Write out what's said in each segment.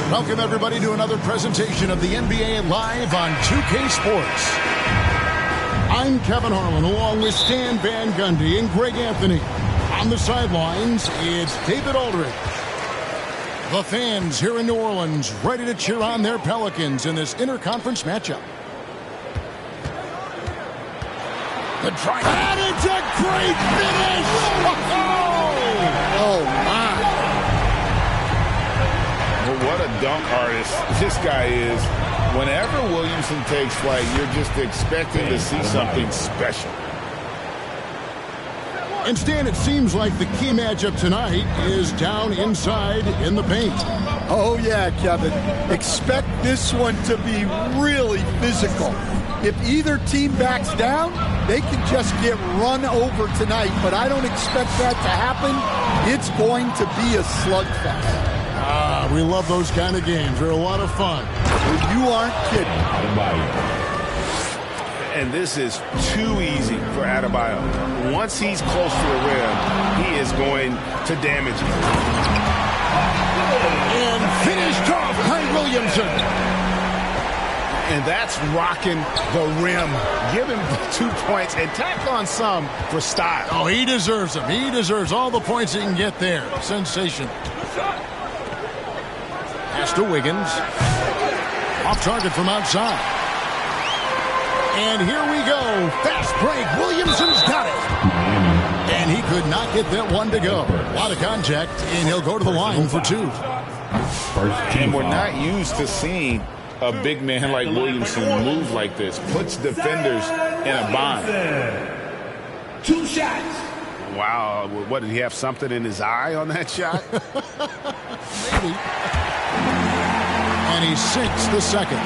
Welcome, everybody, to another presentation of the NBA Live on 2K Sports. I'm Kevin Harlan, along with Stan Van Gundy and Greg Anthony. On the sidelines, it's David Aldridge. The fans here in New Orleans ready to cheer on their Pelicans in this interconference matchup. The try. And it's a great finish! Oh, my. Well, what a dunk artist this guy is. Whenever Williamson takes flight, you're just expecting to see something special. And Stan, it seems like the key matchup tonight is down inside in the paint. Oh, yeah, Kevin. Expect this one to be really physical. If either team backs down, they can just get run over tonight, but I don't expect that to happen. It's going to be a slugfest. We love those kind of games. They're a lot of fun. Well, you aren't kidding. And this is too easy for Adebayo. Once he's close to the rim, he is going to damage it. And finished off by Williamson. And that's rocking the rim. Give him 2 points and tack on some for style. Oh, he deserves them. He deserves all the points he can get there. Sensation. Pass to Wiggins. Off target from outside. And here we go. Fast break. Williamson's got it. And he could not get that one to go. A lot of contact, and he'll go to the line for two. And we're not used to seeing a big man like Williamson move like this. Puts defenders in a bind. 2 shots. Wow. What, did he have something in his eye on that shot? Maybe. And he sinks the second.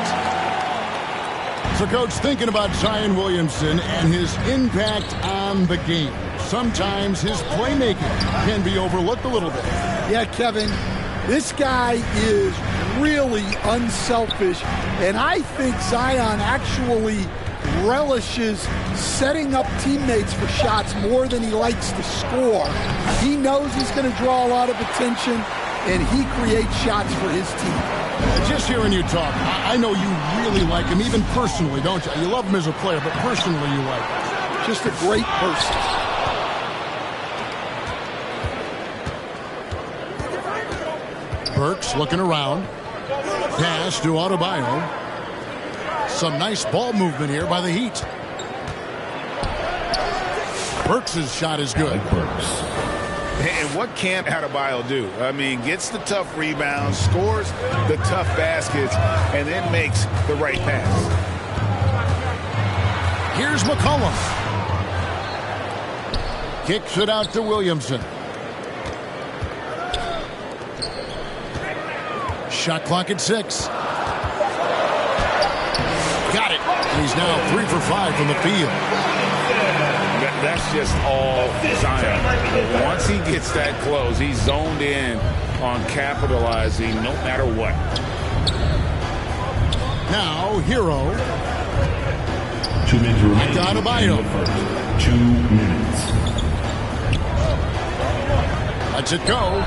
So, Coach, thinking about Zion Williamson and his impact on the game, sometimes his playmaking can be overlooked a little bit. Yeah, Kevin, this guy is really unselfish, and I think Zion actually relishes setting up teammates for shots more than he likes to score. He knows he's going to draw a lot of attention, and he creates shots for his team. Just hearing you talk, I know you really like him, even personally, don't you? You love him as a player, but personally you like him. Just a great person. Burks looking around. Pass to Adebayo. Some nice ball movement here by the Heat. Burks' shot is good. And what can't Adebayo do? I mean, gets the tough rebounds, scores the tough baskets, and then makes the right pass. Here's McCollum. Kicks it out to Williamson. Shot clock at 6. Got it. He's now 3 for 5 from the field. That's just all Zion. Once he gets that close, he's zoned in on capitalizing no matter what. Now, Hero. 2 minutes remaining. Adebayo. 2 minutes. Lets it go.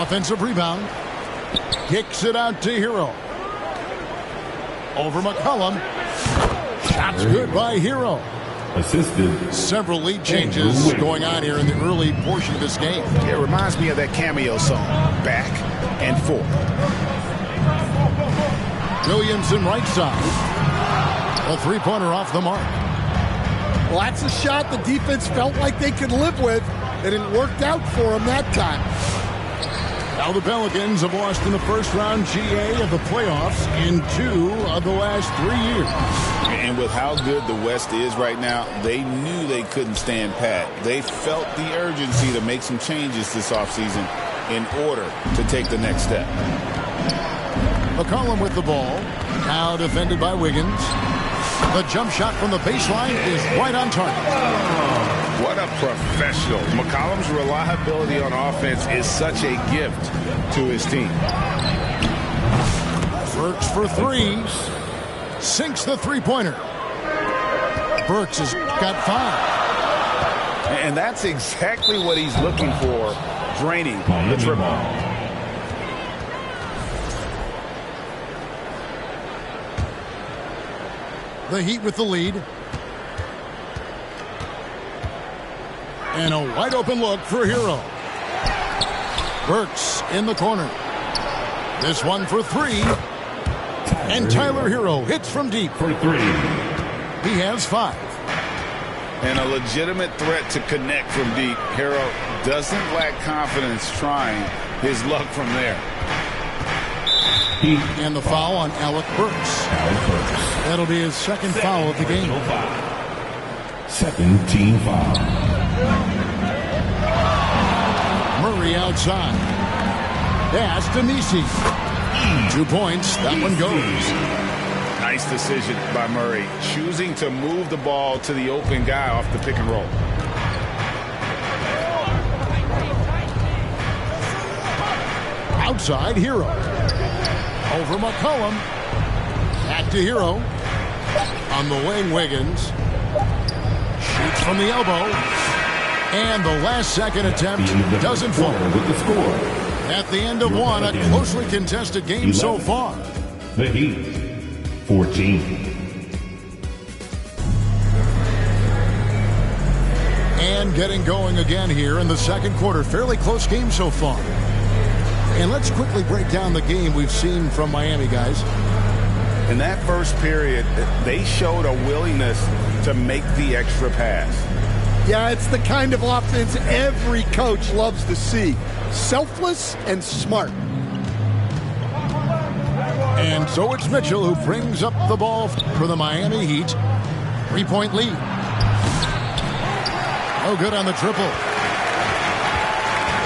Offensive rebound. Kicks it out to Hero. Over McCollum. Shots good by Hero. Assisted. Several lead changes going on here in the early portion of this game. It reminds me of that cameo song, Back and Forth. Williamson right side. A three-pointer off the mark. Well, that's a shot the defense felt like they could live with, and it worked out for them that time. Now the Pelicans have lost in the first round GA of the playoffs in 2 of the last 3 years. And with how good the West is right now, they knew they couldn't stand pat. They felt the urgency to make some changes this offseason in order to take the next step. McCollum with the ball. Now defended by Wiggins. The jump shot from the baseline is right on target. What a professional. McCollum's reliability on offense is such a gift to his team. Burks for 3. Sinks the three-pointer. Burks has got 5. And that's exactly what he's looking for, draining the triple. The Heat with the lead. And a wide open look for Hero. Burks in the corner. This one for three. And Tyler Hero hits from deep. For three. He has 5. And a legitimate threat to connect from deep. Hero doesn't lack confidence trying his luck from there. And the foul on Alec Burks. That'll be his second foul of the game. Second team foul. Murray outside. Pass to Nisi. 2 points. That one goes. Nice decision by Murray, choosing to move the ball to the open guy off the pick and roll. Outside, Hero. Over McCollum. Back to Hero. On the wing, Wiggins. Shoots from the elbow. And the last second attempt doesn't fall. With the score. At the end of one, a closely contested game 11. So far. The Heat, 14. And getting going again here in the second quarter. Fairly close game so far. And let's quickly break down the game we've seen from Miami, guys. In that first period, they showed a willingness to make the extra pass. Yeah, it's the kind of offense every coach loves to see. Selfless and smart. And so it's Mitchell who brings up the ball for the Miami Heat. 3-point lead. No good on the triple.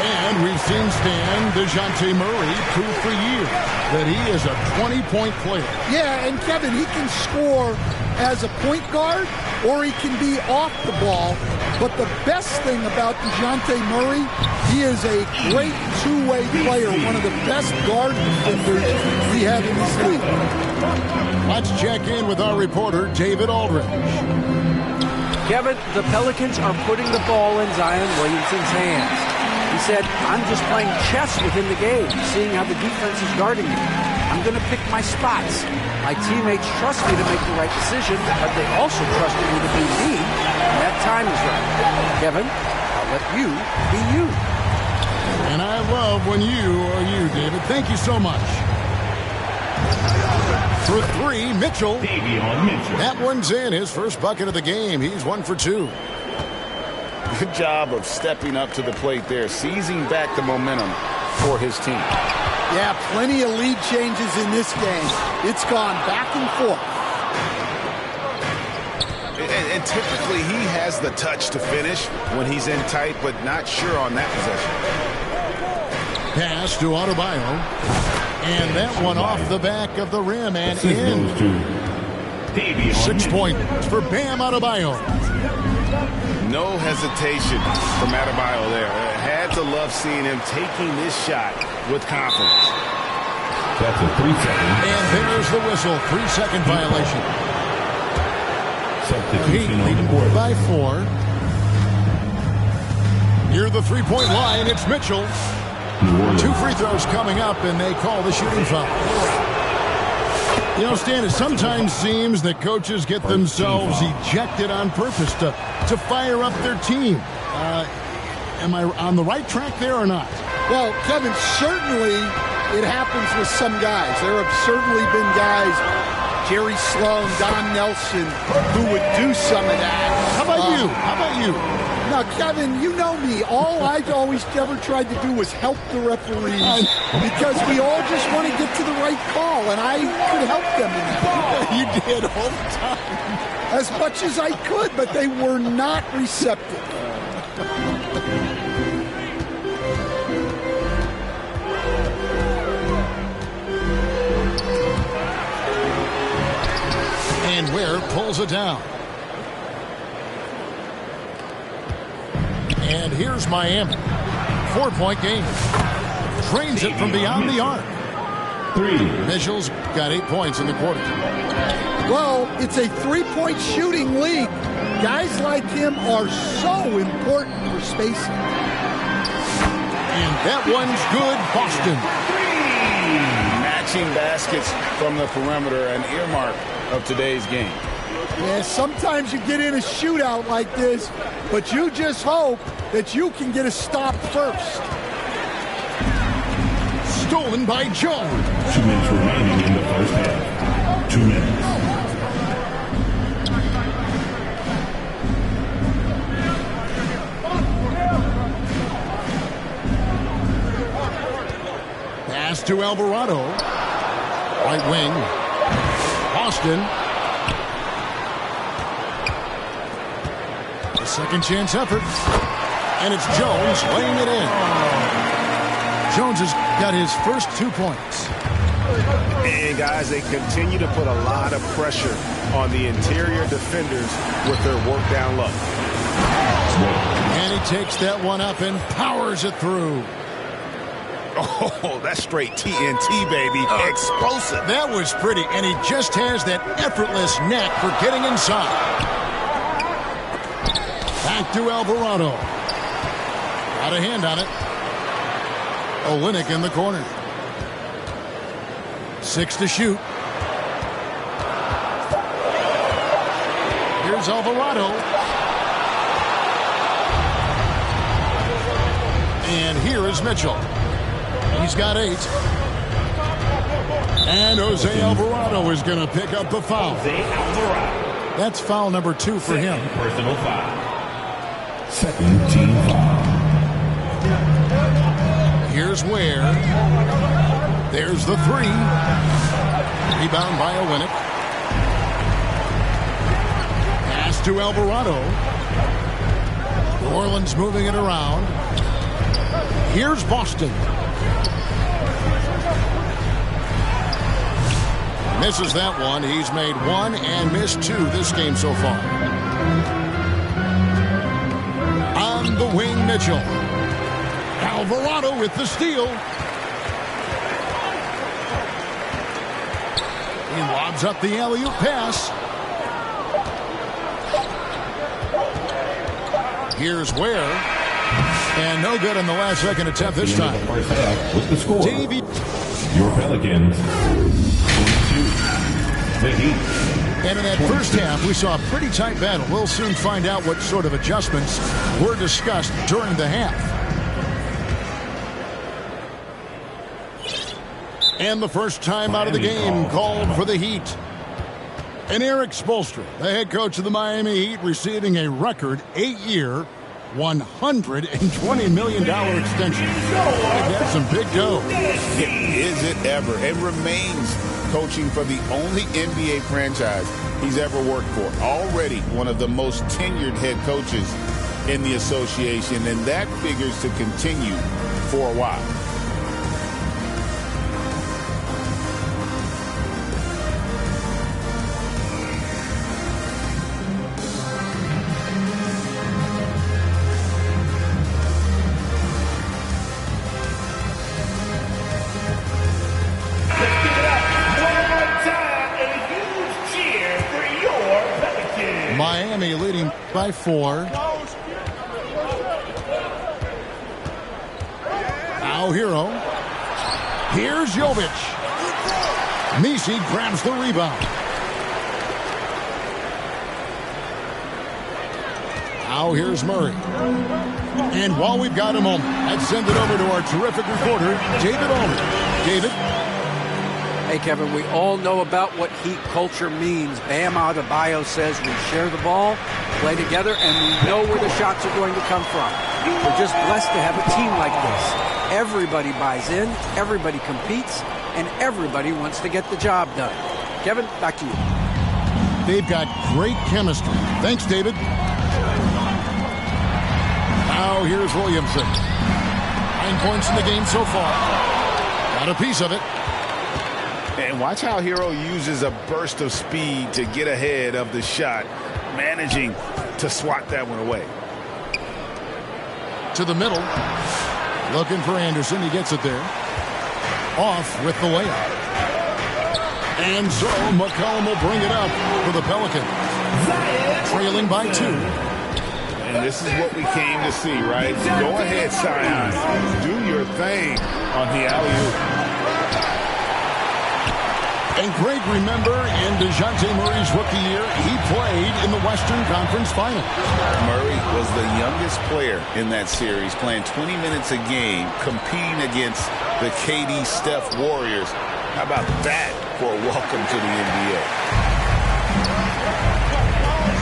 And we've seen Stan DeJounte Murray prove for years that he is a 20-point player. Yeah, and Kevin, he can score as a point guard or he can be off the ball. But the best thing about DeJounte Murray, he is a great two-way player, one of the best guard defenders we have in this league. Let's check in with our reporter, David Aldridge. Kevin, the Pelicans are putting the ball in Zion Williamson's hands. He said, I'm just playing chess within the game, seeing how the defense is guarding me. I'm going to pick my spots. My teammates trust me to make the right decision, but they also trusted me to be me when that time is right. Kevin, I'll let you be you. And I love when you are you, David. Thank you so much. For three, Mitchell. That one's in. His first bucket of the game. He's 1 for 2. Good job of stepping up to the plate there, seizing back the momentum for his team. Yeah, plenty of lead changes in this game. It's gone back and forth. And typically he has the touch to finish when he's in tight, but not sure on that possession. Pass to Adebayo. And that one off the back of the rim and in. 6 points for Bam Adebayo. No hesitation from Adebayo there. Had to love seeing him taking this shot with confidence. That's a 3-second. And there's the whistle. 3-second violation. Substitution on the board by 4. Near the three-point line, it's Mitchell. 2 free throws coming up, and they call the shooting foul. You know, Stan, it sometimes seems that coaches get themselves ejected on purpose to fire up their team. Am I on the right track there or not? Well, Kevin, certainly it happens with some guys. There have certainly been guys, Jerry Sloan, Don Nelson, who would do some of that. How about you? How about you? Now, Kevin, you know me. All I've always ever tried to do was help the referees because we all just want to get to the right call, and I could help them in that. You did all the time. As much as I could, but they were not receptive. And Ware pulls it down. And here's Miami. 4-point game. Trains it from beyond the arc. 3. Mitchell's got 8 points in the quarter. Well, it's a three-point shooting league. Guys like him are so important for spacing. And that one's good, Boston. Matching baskets from the perimeter, an earmark of today's game. Yeah, sometimes you get in a shootout like this, but you just hope that you can get a stop first. Stolen by Jones. 2 minutes remaining in the first half. 2 minutes. Pass to Alvarado. Right wing. Boston. A second chance effort. And it's Jones laying it in. Jones has got his first 2 points. And guys, they continue to put a lot of pressure on the interior defenders with their work down low. And he takes that one up and powers it through. Oh, that's straight TNT, baby. Explosive. That was pretty, and he just has that effortless knack for getting inside. Back to Alvarado. Got a hand on it. Olynyk in the corner. 6 to shoot. Here's Alvarado. And here is Mitchell. He's got 8. And Jose Alvarado is going to pick up the foul. That's foul number 2 for him. Personal foul. Second team foul. Here's Ware. There's the 3. Rebound by Olynyk. Pass to Alvarado. New Orleans moving it around. Here's Boston. Misses that one. He's made 1 and missed 2 this game so far. On the wing, Mitchell. Alvarado with the steal. He lobs up the alley-oop pass. Here's Ware. And no good in the last second attempt this time. First half with the score. Davey. Your Pelicans. 42. The Heat. And in that first half, we saw a pretty tight battle. We'll soon find out what sort of adjustments were discussed during the half. And the first time out of the game called for the Heat. And Eric Spoelstra, the head coach of the Miami Heat, receiving a record 8-year, $120 million extension. That's some big dough. Is it ever? And remains coaching for the only NBA franchise he's ever worked for. Already one of the most tenured head coaches in the association, and that figures to continue for a while. Miami leading by 4. Now Hero. Here's Jovic. Messi grabs the rebound. Now here's Murray. And while we've got a moment, let's send it over to our terrific reporter, David Aldridge. David. Hey, Kevin, we all know about what Heat culture means. Bam Adebayo says we share the ball, play together, and we know where the shots are going to come from. We're just blessed to have a team like this. Everybody buys in, everybody competes, and everybody wants to get the job done. Kevin, back to you. They've got great chemistry. Thanks, David. Now here's Williamson. 9 points in the game so far. Got a piece of it. And watch how Hero uses a burst of speed to get ahead of the shot, managing to swat that one away. To the middle. Looking for Anderson. He gets it there. Off with the layup. And so McCollum will bring it up for the Pelicans. Trailing by 2. And this is what we came to see, right? Go ahead, Zion. Do your thing on the alley-oop. And Greg, remember, in DeJounte Murray's rookie year, he played in the Western Conference Final. Murray was the youngest player in that series, playing 20 minutes a game, competing against the KD Steph Warriors. How about that for a welcome to the NBA?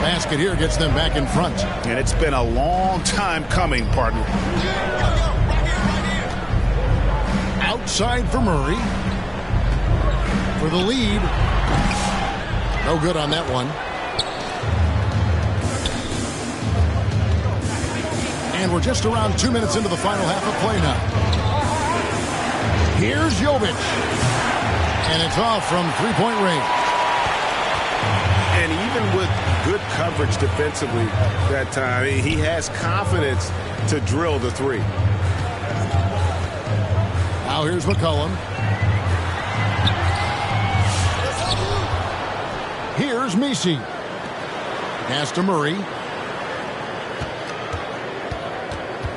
Basket here gets them back in front. And it's been a long time coming, partner. Outside for Murray. For the lead. No good on that one. And we're just around 2 minutes into the final half of play now. Here's Jovic. And it's off from three-point range. And even with good coverage defensively that time, he has confidence to drill the three. Now here's McCollum. Here's Messi. Pass to Murray.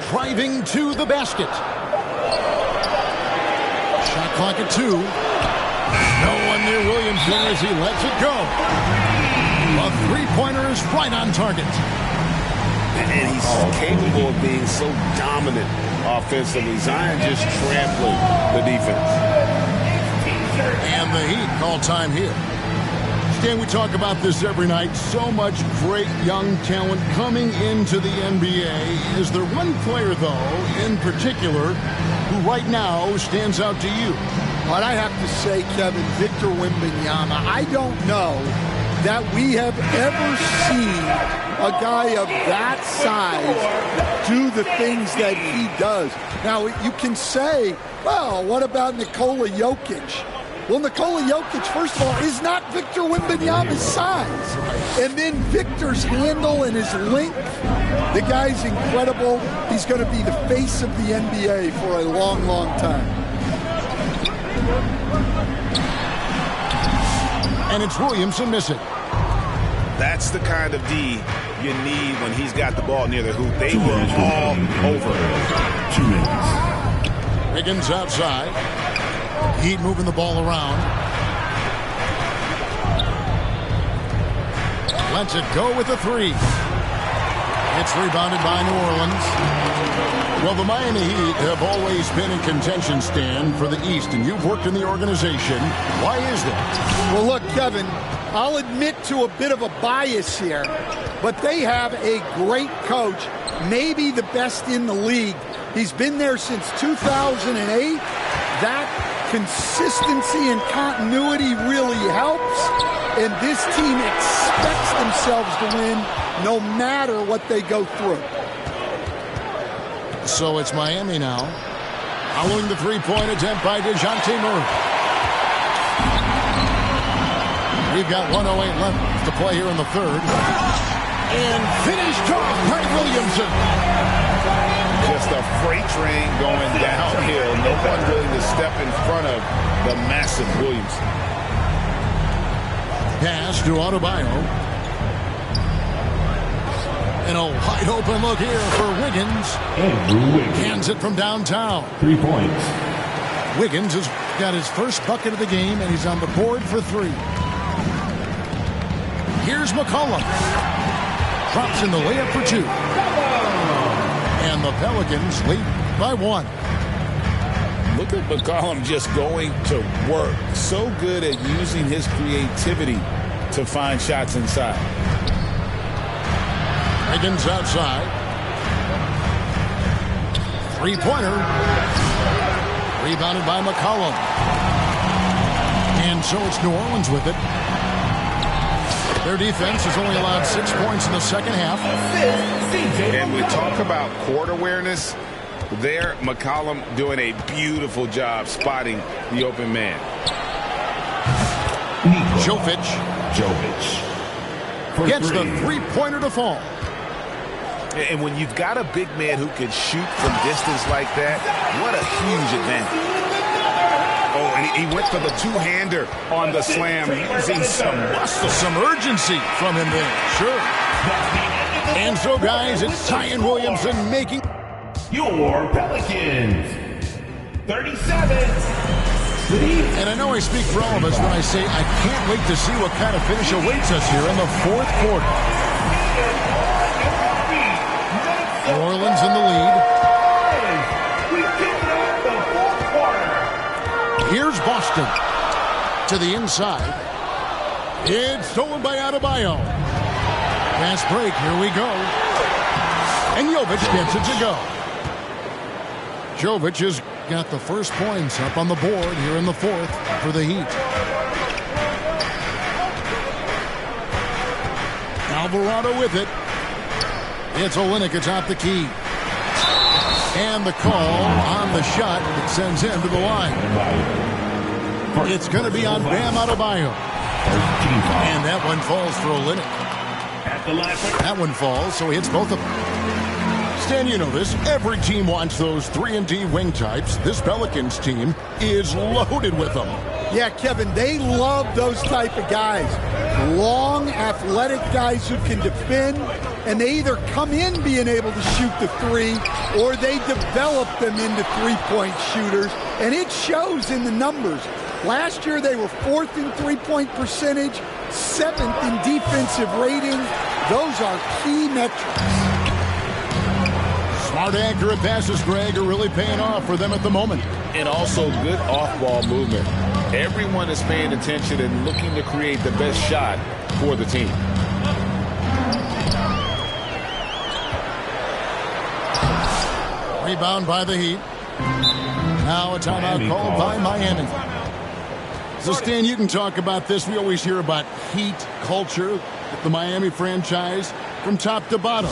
Driving to the basket. Shot clock at 2. No one near Williamson as he lets it go. A three-pointer is right on target. And he's capable of being so dominant offensively. Zion just trampling the defense. And the Heat call time here. Stan, we talk about this every night. So much great young talent coming into the NBA. Is there one player, though, in particular, who right now stands out to you? But I have to say, Kevin, Victor Wembanyama, I don't know that we have ever seen a guy of that size do the things that he does. Now, you can say, well, what about Nikola Jokic? Well, Nikola Jokic, first of all, is not Victor Wembanyama's size. And then Victor's handle and his length, the guy's incredible. He's going to be the face of the NBA for a long, long time. And it's Williamson missing. That's the kind of D you need when he's got the ball near the hoop. They were all over. 2 minutes. Wiggins outside. Heat moving the ball around. Lets it go with a three. It's rebounded by New Orleans. Well, the Miami Heat have always been in contention, Stan, for the East, and you've worked in the organization. Why is that? Well, look, Kevin, I'll admit to a bit of a bias here, but they have a great coach, maybe the best in the league. He's been there since 2008. That consistency and continuity really helps, and this team expects themselves to win no matter what they go through. So it's Miami now, following the three-point attempt by DeJounte Murray. We've got 1:08 left to play here in the third. And finished off by Williamson. Just a freight train going downhill. No one willing to step in front of the massive Williamson. Pass to Adebayo. And a wide open look here for Wiggins. Andrew Wiggins. Hands it from downtown. 3 points. Wiggins has got his first bucket of the game, and he's on the board for three. Here's McCollum. Drops in the layup for two. And the Pelicans lead by 1. Look at McCollum just going to work. So good at using his creativity to find shots inside. Wiggins outside. Three-pointer. Rebounded by McCollum. And so it's New Orleans with it. Their defense has only allowed 6 points in the second half. And we talk about court awareness. There, McCollum doing a beautiful job spotting the open man. Jovic gets the three-pointer to fall. And when you've got a big man who can shoot from distance like that, what a huge advantage. Oh, and he went for the two-hander on the slam, using some muscle. Some urgency from him there. Sure. And so, guys, it's Zion Williamson making Your Pelicans. 37. And I know I speak for all of us when I say I can't wait to see what kind of finish awaits us here in the fourth quarter. New Orleans in the lead. Here's Boston to the inside. It's stolen by Adebayo. Fast break, here we go. And Jovic gets it to go. Jovic has got the first points up on the board here in the fourth for the Heat. Alvarado with it. It's Olynyk atop the key. And the call on the shot that sends him to the line. It's going to be on Bam Adebayo. And that one falls for Olynyk. That one falls, so he hits both of them. Stan, you know this. Every team wants those 3-and-D wing types. This Pelicans team is loaded with them. Yeah, Kevin, they love those type of guys. Long, athletic guys who can defend, and they either come in being able to shoot the three, or they develop them into three-point shooters, and it shows in the numbers. Last year, they were 4th in three-point percentage, 7th in defensive rating. Those are key metrics. Smart, accurate passes, Greg, are really paying off for them at the moment. And also good off-ball movement. Everyone is paying attention and looking to create the best shot for the team. Rebound by the Heat. Now a timeout called by Miami. So, Stan, you can talk about this. We always hear about Heat culture, the Miami franchise, from top to bottom.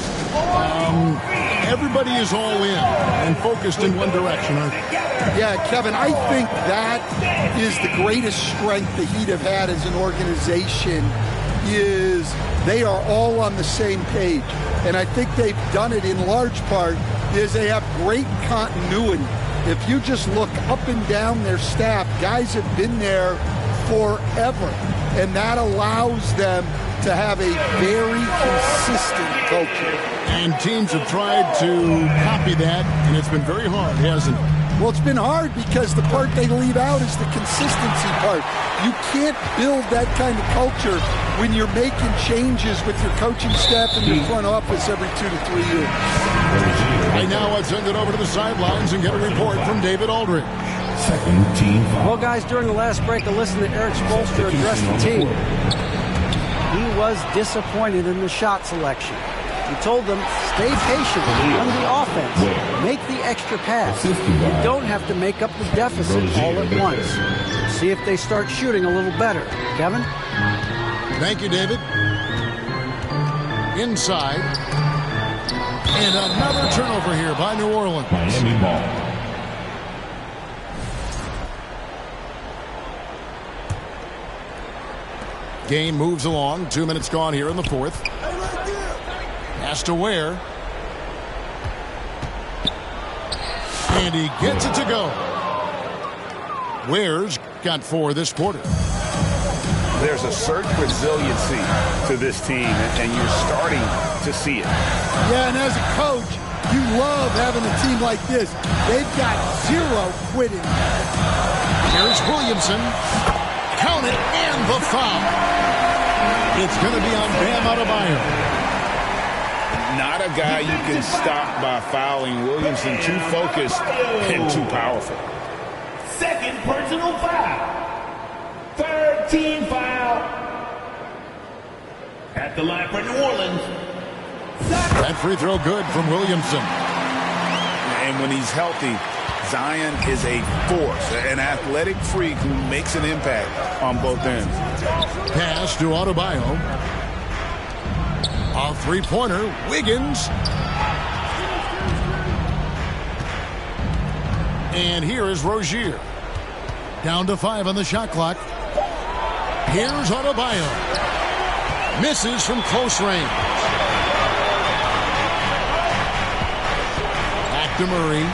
Everybody is all in and focused in one direction, aren't they? Yeah, Kevin, I think that is the greatest strength the Heat have had as an organization, is they are all on the same page. And I think they've done it in large part is they have great continuity. If you just look up and down their staff, guys have been there forever. And that allows them to have a very consistent culture. And teams have tried to copy that, and it's been very hard, hasn't it? Well, it's been hard because the part they leave out is the consistency part. You can't build that kind of culture when you're making changes with your coaching staff and your front office every 2 to 3 years. Right now, I'd send it over to the sidelines and get a report from David Aldridge. Second team foul. Well, guys, during the last break, I listened to Eric Spoelstra address the team. He was disappointed in the shot selection. He told them, stay patient on the offense. Make the extra pass. You don't have to make up the deficit all at once. See if they start shooting a little better. Kevin? Thank you, David. Inside. And another turnover here by New Orleans. Miami ball. Game moves along. 2 minutes gone here in the fourth. Pass to Ware. And he gets it to go. Ware's got 4 this quarter. There's a certain resiliency to this team, and you're starting to see it. Yeah, and as a coach, you love having a team like this. They've got 0 quitting. Here's Williamson. Count it, and the foul. It's going to be on Bam Adebayo. Not a guy you can stop by fouling. Williamson too focused and too powerful. Second personal foul. Third team foul. At the line for New Orleans. That free throw good from Williamson. And when he's healthy, Zion is a force, an athletic freak who makes an impact on both ends. Pass to Adebayo. A three-pointer, Wiggins. And here is Rozier. Down to 5 on the shot clock. Here's Adebayo. Misses from close range. Back to Murray.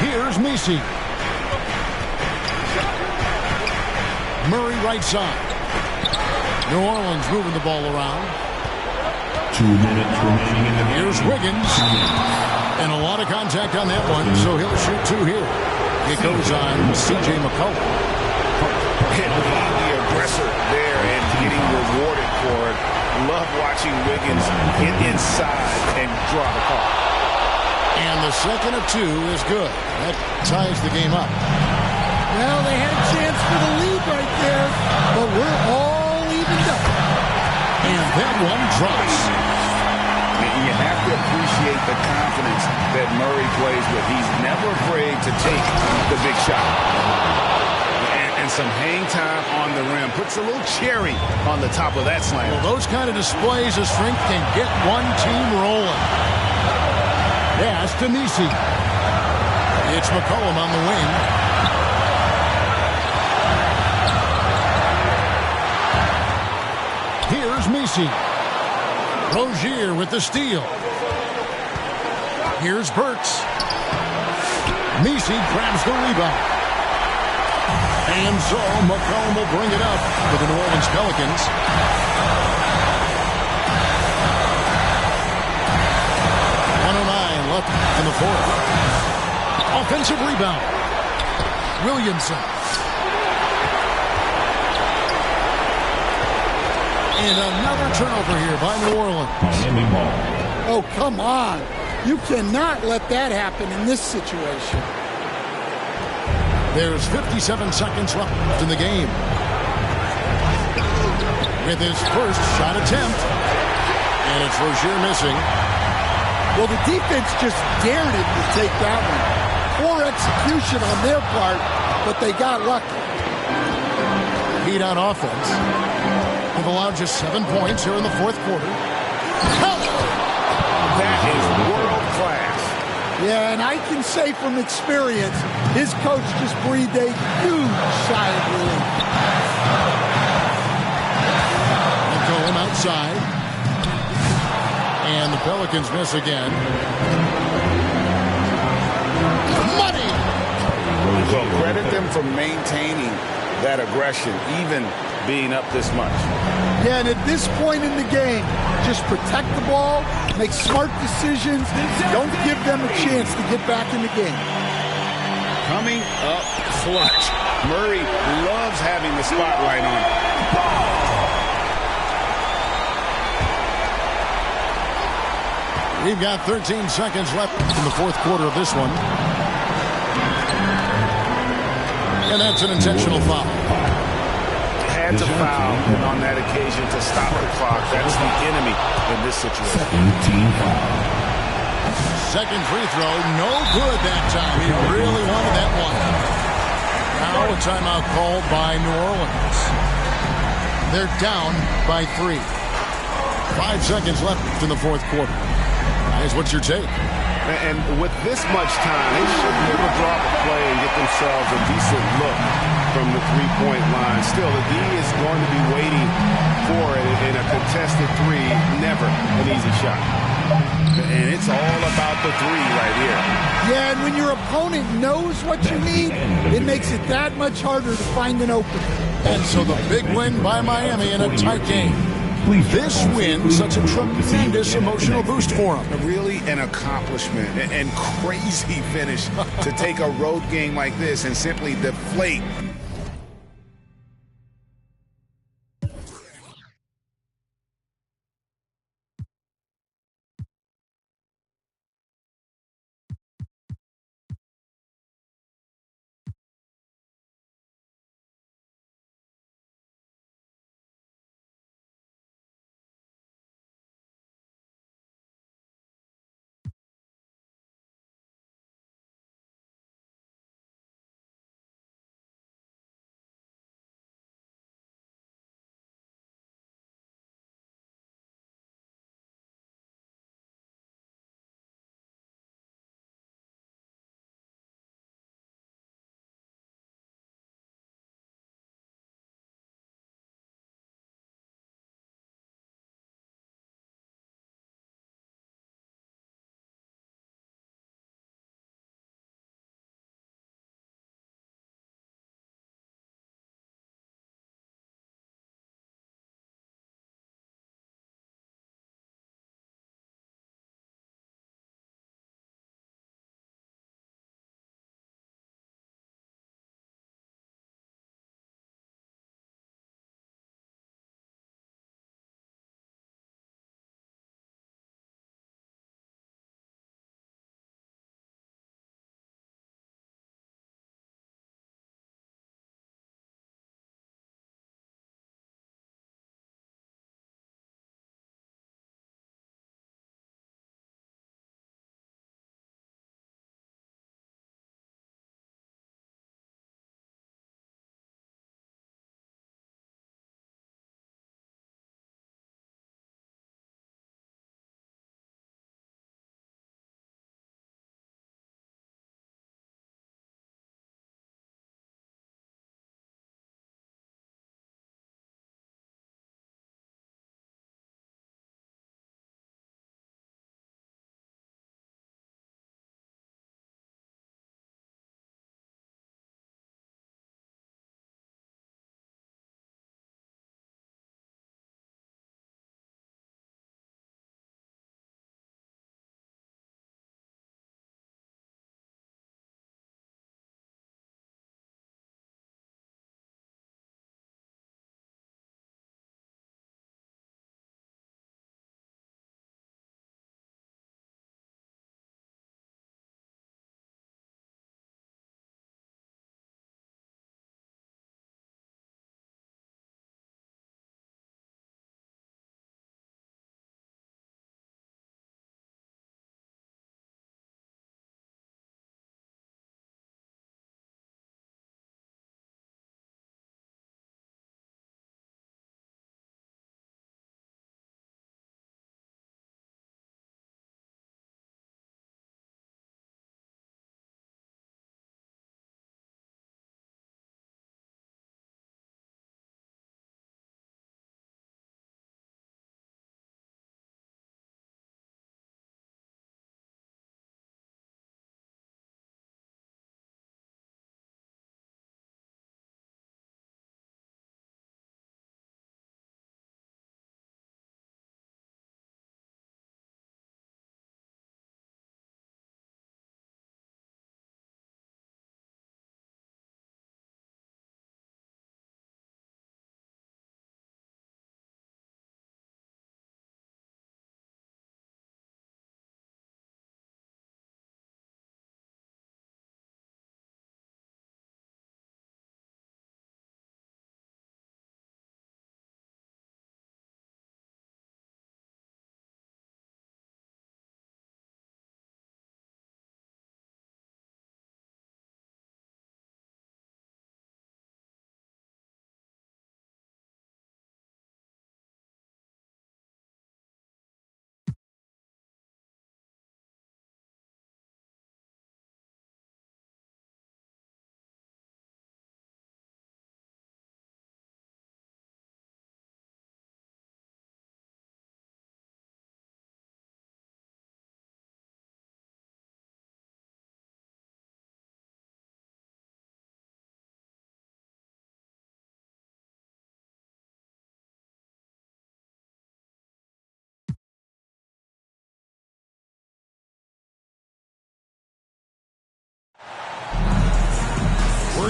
Here's Messi. Murray right side. New Orleans moving the ball around. 2 minutes remaining in the game. Here's Wiggins. And a lot of contact on that one, so he'll shoot 2 here. It goes on C.J. McCollum. And being the aggressor there and getting rewarded for it. Love watching Wiggins get inside and draw the call. And the second of 2 is good. That ties the game up. Well, they had a chance for the lead right there, but we're all evened up. And that one drops. You have to appreciate the confidence that Murray plays with. He's never afraid to take the big shot. And some hang time on the rim. Puts a little cherry on the top of that slam. Well, those kind of displays of strength can get one team rolling. Pass to Messi. It's McCollum on the wing. Here's Messi. Rozier with the steal. Here's Burks. Messi grabs the rebound. And so McCollum will bring it up for the New Orleans Pelicans. .109 left in the fourth. Offensive rebound. Williamson. And another turnover here by New Orleans. Miami ball. Oh, come on. You cannot let that happen in this situation. There's 57 seconds left in the game. With his first shot attempt. And it's Rozier missing. Well, the defense just dared him to take that one. Poor execution on their part, but they got lucky. Heat on offense. They've allowed just 7 points here in the fourth quarter. That is world class. Yeah, and I can say from experience, his coach just breathed a huge sigh of relief. McCollum outside. And the Pelicans miss again. Money! So credit them for maintaining that aggression, even being up this much. Yeah, and at this point in the game, just protect the ball, make smart decisions, don't give them a chance to get back in the game. Coming up clutch. Murray loves having the spotlight on him. We've got 13 seconds left in the fourth quarter of this one. And that's an intentional foul. Had to foul on that occasion to stop the clock. That's the enemy in this situation. Team foul. Second free throw, no good that time. He really wanted that one. Now a timeout called by New Orleans. They're down by 3. 5 seconds left in the fourth quarter. Guys, what's your take? And with this much time, they should be able to drop a play and get themselves a decent look from the three-point line. Still, the D is going to be waiting for it in a contested three. Never an easy shot. And it's all about the three right here. Yeah, and when your opponent knows what you need, it makes it that much harder to find an opening. And so the big win by Miami in a tight game. This win, such a tremendous emotional boost for them. Really an accomplishment and crazy finish to take a road game like this and simply deflate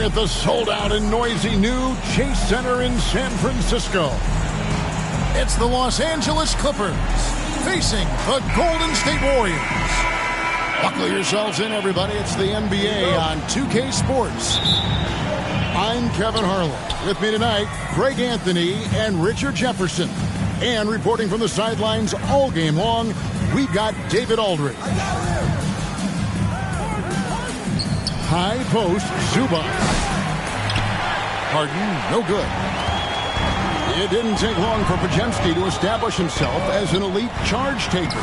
at the sold-out and noisy new Chase Center in San Francisco. It's the Los Angeles Clippers facing the Golden State Warriors. Buckle yourselves in, everybody. It's the NBA on 2K Sports. I'm Kevin Harlan. With me tonight, Greg Anthony and Richard Jefferson. And reporting from the sidelines all game long, we've got David Aldridge. High post, Zubac. Harden, no good. It didn't take long for Podziemski to establish himself as an elite charge taker.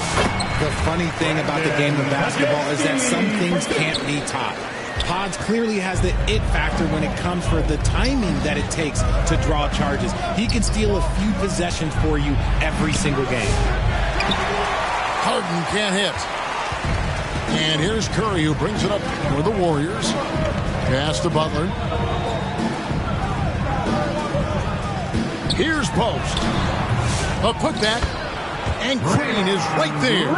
The funny thing about the game of basketball is that some things can't be taught. Pods clearly has the it factor when it comes for the timing that it takes to draw charges. He can steal a few possessions for you every single game. Harden can't hit. And here's Curry, who brings it up for the Warriors. Pass to Butler. Here's Post. A putback. And Green is right there.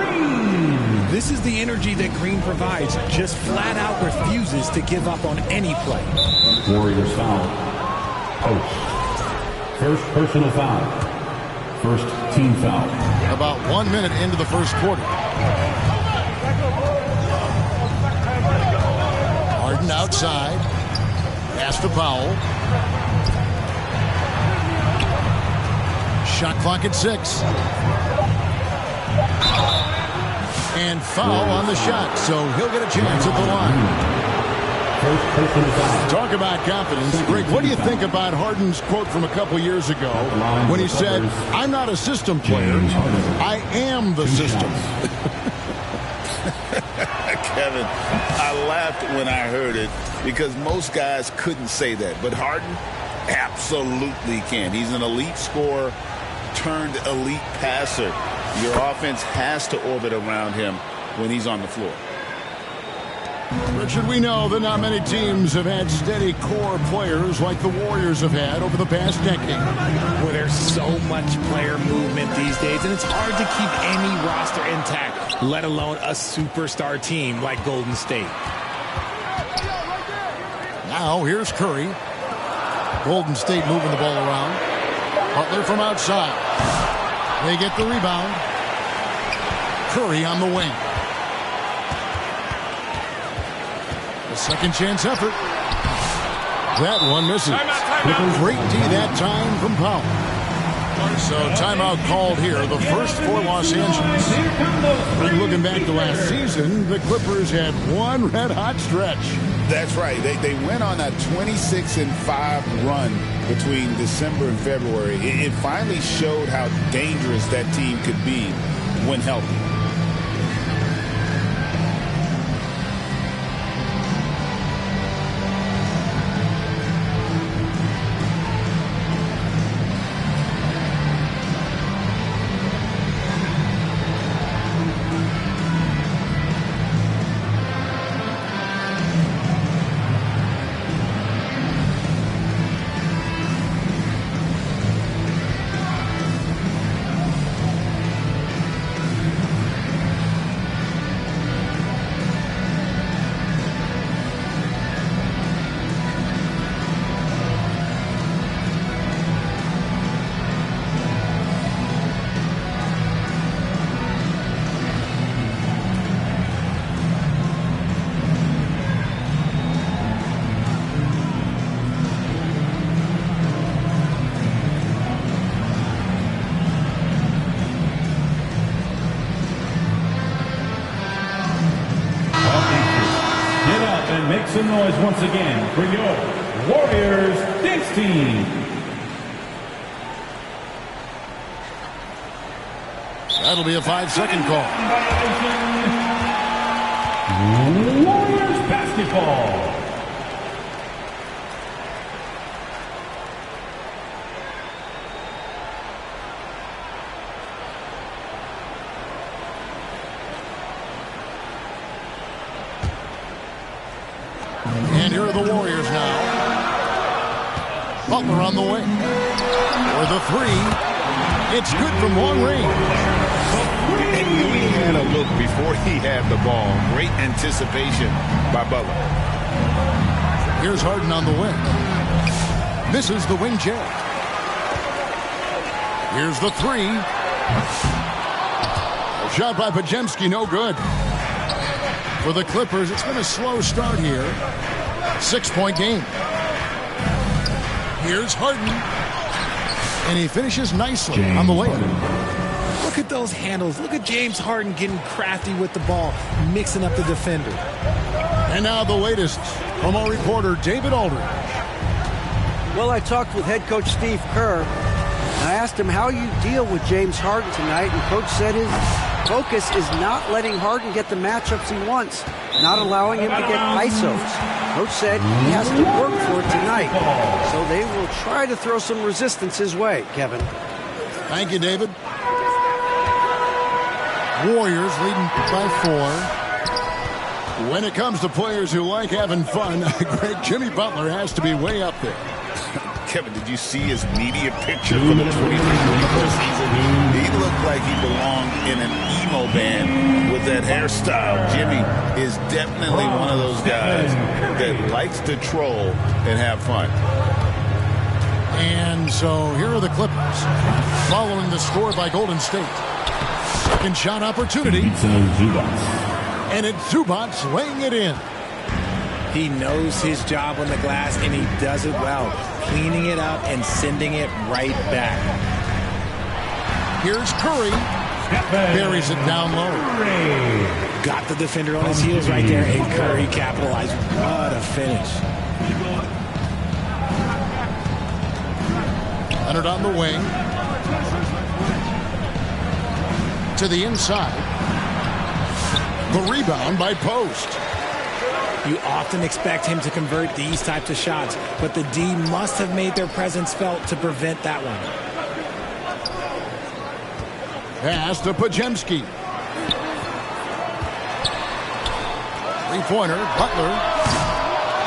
This is the energy that Green provides. Just flat out refuses to give up on any play. Warriors foul. Post. First personal foul. First team foul. About 1 minute into the first quarter. Harden outside. Pass to Powell. Shot clock at 6. And foul on the shot, so he'll get a chance at the line. Talk about confidence. Greg, what do you think about Harden's quote from a couple years ago when he said, "I'm not a system player, I am the system"? Kevin, I laughed when I heard it because most guys couldn't say that. But Harden absolutely can. He's an elite scorer turned elite passer. Your offense has to orbit around him when he's on the floor. Richard, we know that not many teams have had steady core players like the Warriors have had over the past decade. Well, there's so much player movement these days, and it's hard to keep any roster intact, let alone a superstar team like Golden State. Now, here's Curry. Golden State moving the ball around. Butler from outside. They get the rebound. Curry on the wing. A second chance effort. That one misses. Great D that time from Powell. So timeout called here. The first for Los Angeles. And looking back to last season, the Clippers had one red-hot stretch. That's right. They went on a 26-5 run between December and February. It finally showed how dangerous that team could be when healthy. Make some noise once again for your Warriors dance team. That'll be a 5-second call. Warriors basketball. And here are the Warriors now. Butler on the wing. For the three. It's good from long range. And he had a look before he had the ball. Great anticipation by Butler. Here's Harden on the wing. Misses the wing J. Here's the three. A shot by Pajemski, no good. For the Clippers, it's been a slow start here. 6-point game. Here's Harden. And he finishes nicely on the layup. Look at those handles. Look at James Harden getting crafty with the ball, mixing up the defender. And now the latest from our reporter, David Aldridge. Well, I talked with head coach Steve Kerr. And I asked him how you deal with James Harden tonight, and coach said his focus is not letting Harden get the matchups he wants, not allowing him to get ISOs. Coach said he has to work for it tonight, so they will try to throw some resistance his way, Kevin. Thank you, David. Warriors leading by 4. When it comes to players who like having fun, Greg, Jimmy Butler has to be way up there. Kevin, did you see his media picture for the 2023 season? He looked like he belonged in an emo band with that hairstyle. Jimmy is definitely one of those guys that likes to troll and have fun. And so here are the Clippers following the score by Golden State. Second shot opportunity. And it's Zubac laying it in. He knows his job on the glass, and he does it well, cleaning it up and sending it right back. Here's Curry. Buries it down low. Got the defender on his heels right there, and Curry capitalized. What a finish. Leonard on the wing. To the inside. The rebound by Post. You often expect him to convert these types of shots, but the D must have made their presence felt to prevent that one. Pass to Pajemski. Three-pointer, Butler.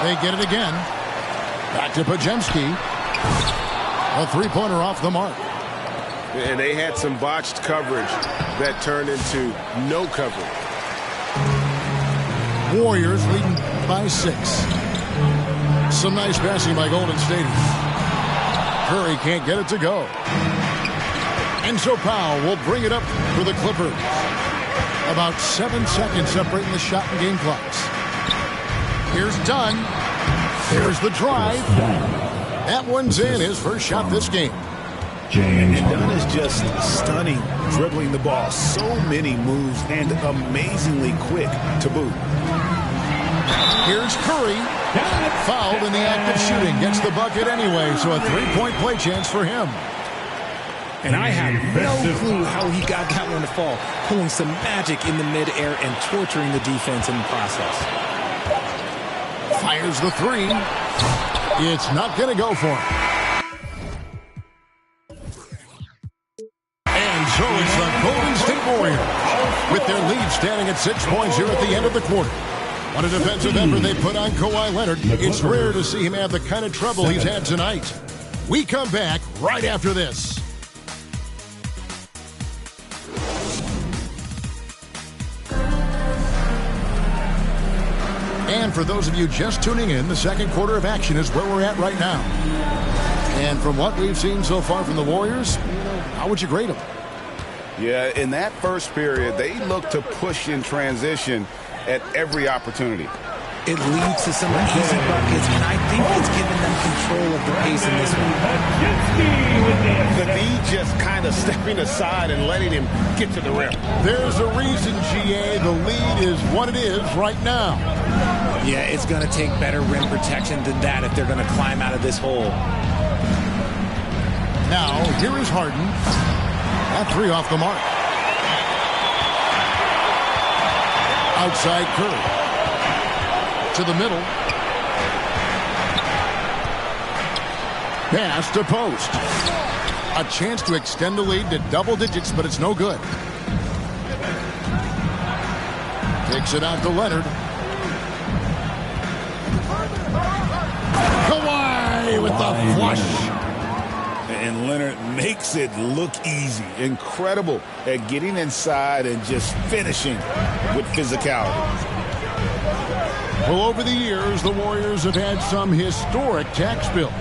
They get it again. Back to Pajemski. A three-pointer off the mark. And they had some botched coverage that turned into no coverage. Warriors leading by 6. Some nice passing by Golden State. Curry can't get it to go. And so Powell will bring it up for the Clippers. About 7 seconds separating the shot and game clocks. Here's Dunn. Here's the drive. That one's in, his first shot this game. And Dunn is just stunning, dribbling the ball. So many moves and amazingly quick to boot. Here's Curry. Fouled in the act of shooting. Gets the bucket anyway, so a three-point play chance for him. And I have no clue how he got that one to fall, pulling some magic in the midair and torturing the defense in the process. Fires the three. It's not going to go for him. And so it's the Golden State Warriors with their lead standing at 6 points here at the end of the quarter. What a defensive effort they put on Kawhi Leonard. It's rare to see him have the kind of trouble he's had tonight. We come back right after this. And for those of you just tuning in, the second quarter of action is where we're at right now. And from what we've seen so far from the Warriors, how would you grade them? Yeah, in that first period, they looked to push in transition at every opportunity. It leads to some easy buckets, and I think it's given them control of the pace in this one. The lead just kind of stepping aside and letting him get to the rim. There's a reason, GA, the lead is what it is right now. Yeah, it's going to take better rim protection than that if they're going to climb out of this hole. Now, here is Harden. That three off the mark. Outside Curry. To the middle. Pass to Post. A chance to extend the lead to double digits, but it's no good. Takes it out to Leonard. Kawhi with the flush. And Leonard makes it look easy. Incredible at getting inside and just finishing with physicality. Well, over the years, the Warriors have had some historic tax bills.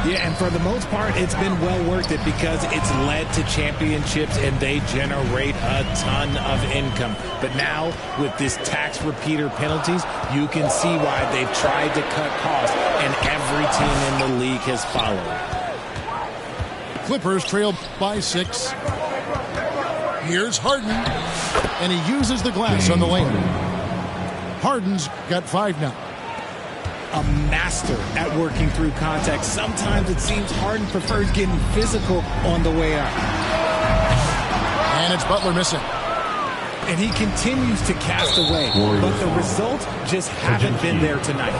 Yeah, and for the most part, it's been well worth it because it's led to championships and they generate a ton of income. But now, with this tax repeater penalties, you can see why they've tried to cut costs, and every team in the league has followed. Clippers trail by 6. Here's Harden, and he uses the glass on the lane. Harden's got 5 now. A master at working through contact. Sometimes it seems Harden prefers getting physical on the way up. And it's Butler missing. And he continues to cast away, but the results just haven't been there tonight.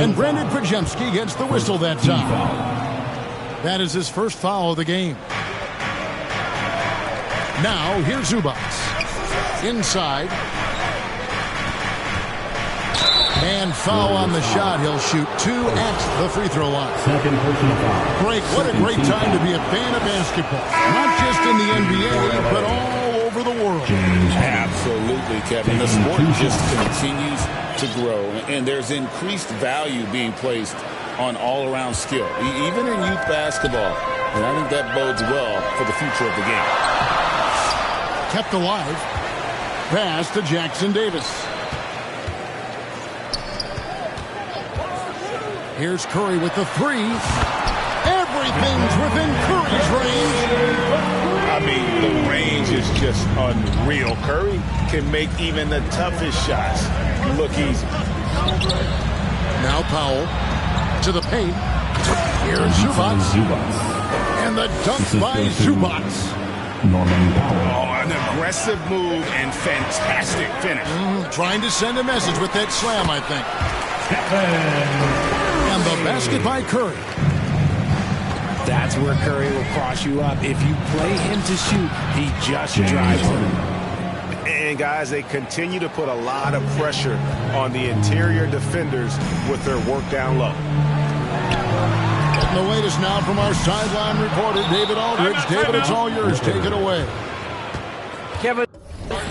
And Brandon Pajemski gets the whistle that time. That is his first foul of the game. Now, here's Zubac. Inside. And foul on the shot. He'll shoot 2 at the free throw line. Greg, what a great time to be a fan of basketball. Not just in the NBA, but all over the world. Absolutely, Kevin. The sport just continues to grow, and there's increased value being placed on all-around skill, even in youth basketball. And I think that bodes well for the future of the game. Kept alive. Pass to Jackson Davis. Here's Curry with the 3. Everything's within Curry's range. I mean, the range is just unreal. Curry can make even the toughest shots look easy. Now Powell to the paint. Here's Zubac. And the dunk by Zubac. Oh, an aggressive move and fantastic finish. Trying to send a message with that slam, I think. And the basket by Curry. That's where Curry will cross you up. If you play him to shoot, he just drives him. And guys, they continue to put a lot of pressure on the interior defenders with their work down low. Getting the latest now from our sideline reporter, David Aldridge. David, it's all yours. Take it away. Kevin,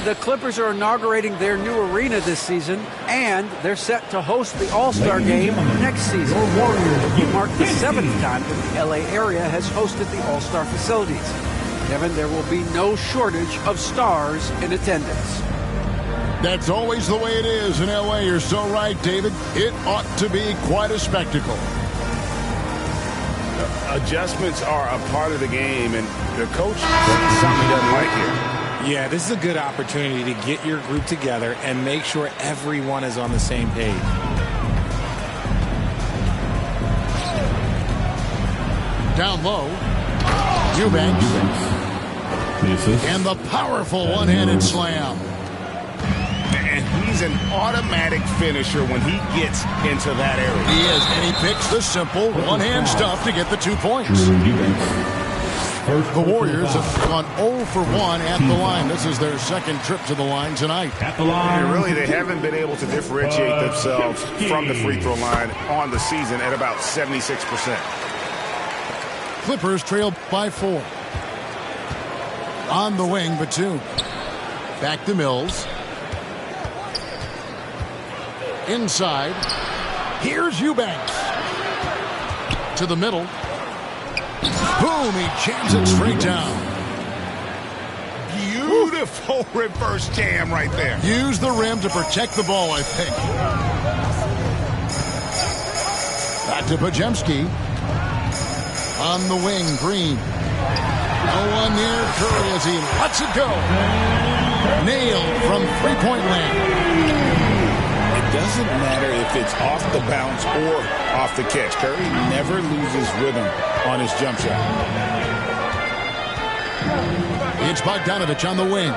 the Clippers are inaugurating their new arena this season, and they're set to host the All-Star Game next season. It marked the 7th time that the LA area has hosted the All-Star facilities. Kevin, there will be no shortage of stars in attendance. That's always the way it is in LA. You're so right, David. It ought to be quite a spectacle. Adjustments are a part of the game, and the coach something doesn't like here. Yeah, this is a good opportunity to get your group together and make sure everyone is on the same page. Down low, Eubanks. And the powerful one-handed slam. And he's an automatic finisher when he gets into that area. He is, and he picks the simple one-hand stuff to get the 2 points. The Warriors have gone 0 for 1 at the line. This is their second trip to the line tonight. And really, they haven't been able to differentiate themselves from the free throw line on the season at about 76%. Clippers trail by 4. On the wing, Batum. Back to Mills. Inside. Here's Eubanks. To the middle. Boom, he jams it straight down. Beautiful reverse jam right there. Use the rim to protect the ball, I think. Back to Pajemski. On the wing, Green. No one near Curry as he lets it go. Nailed from three-point land. It doesn't matter if it's off the bounce or off the catch. Curry never loses rhythm on his jump shot. It's Bogdanovich on the wing.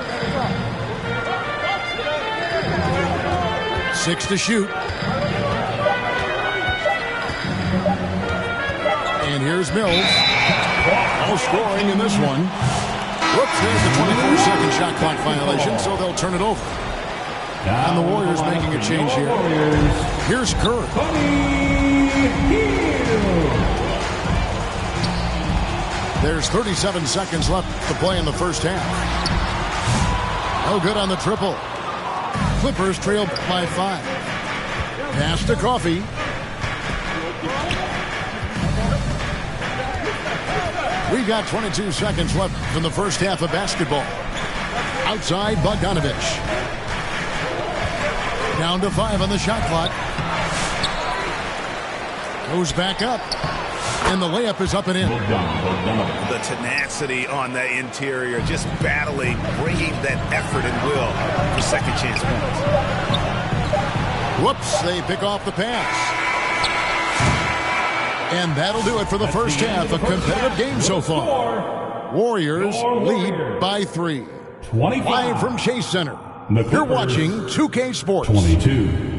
6 to shoot. And here's Mills. No scoring in this one. Whoops, there's the 24-second shot clock violation, so they'll turn it over. And the Warriors making a change here. Here's Curry. There's 37 seconds left to play in the first half. No good on the triple. Clippers trail by 5. Pass to Coffee. We've got 22 seconds left in the first half of basketball. Outside, Bogdanovich. Down to 5 on the shot clock. Goes back up. And the layup is up and in. The tenacity on the interior, just battling, bringing that effort and will for second chance points. Whoops, they pick off the pass. And that'll do it for the first half. A competitive game so far. Warriors lead by 3. Live from Chase Center. You're watching 2K Sports. 22.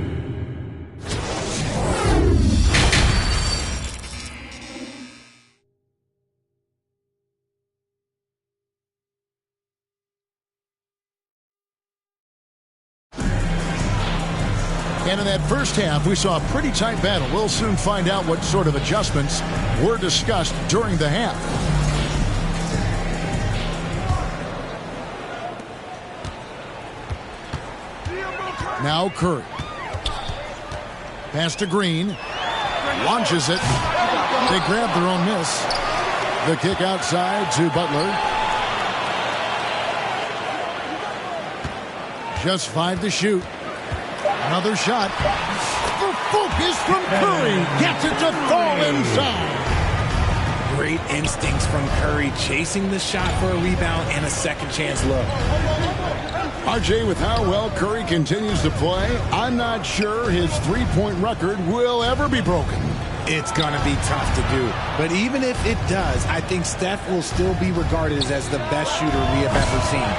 And in that first half, we saw a pretty tight battle. We'll soon find out what sort of adjustments were discussed during the half. Now Curry. Pass to Green. Launches it. They grab their own miss. The kick outside to Butler. Just 5 to shoot. Another shot. The focus from Curry. Gets it to fall inside. Great instincts from Curry, chasing the shot for a rebound and a second chance look. RJ, with how well Curry continues to play, I'm not sure his three-point record will ever be broken. It's going to be tough to do. But even if it does, I think Steph will still be regarded as the best shooter we have ever seen,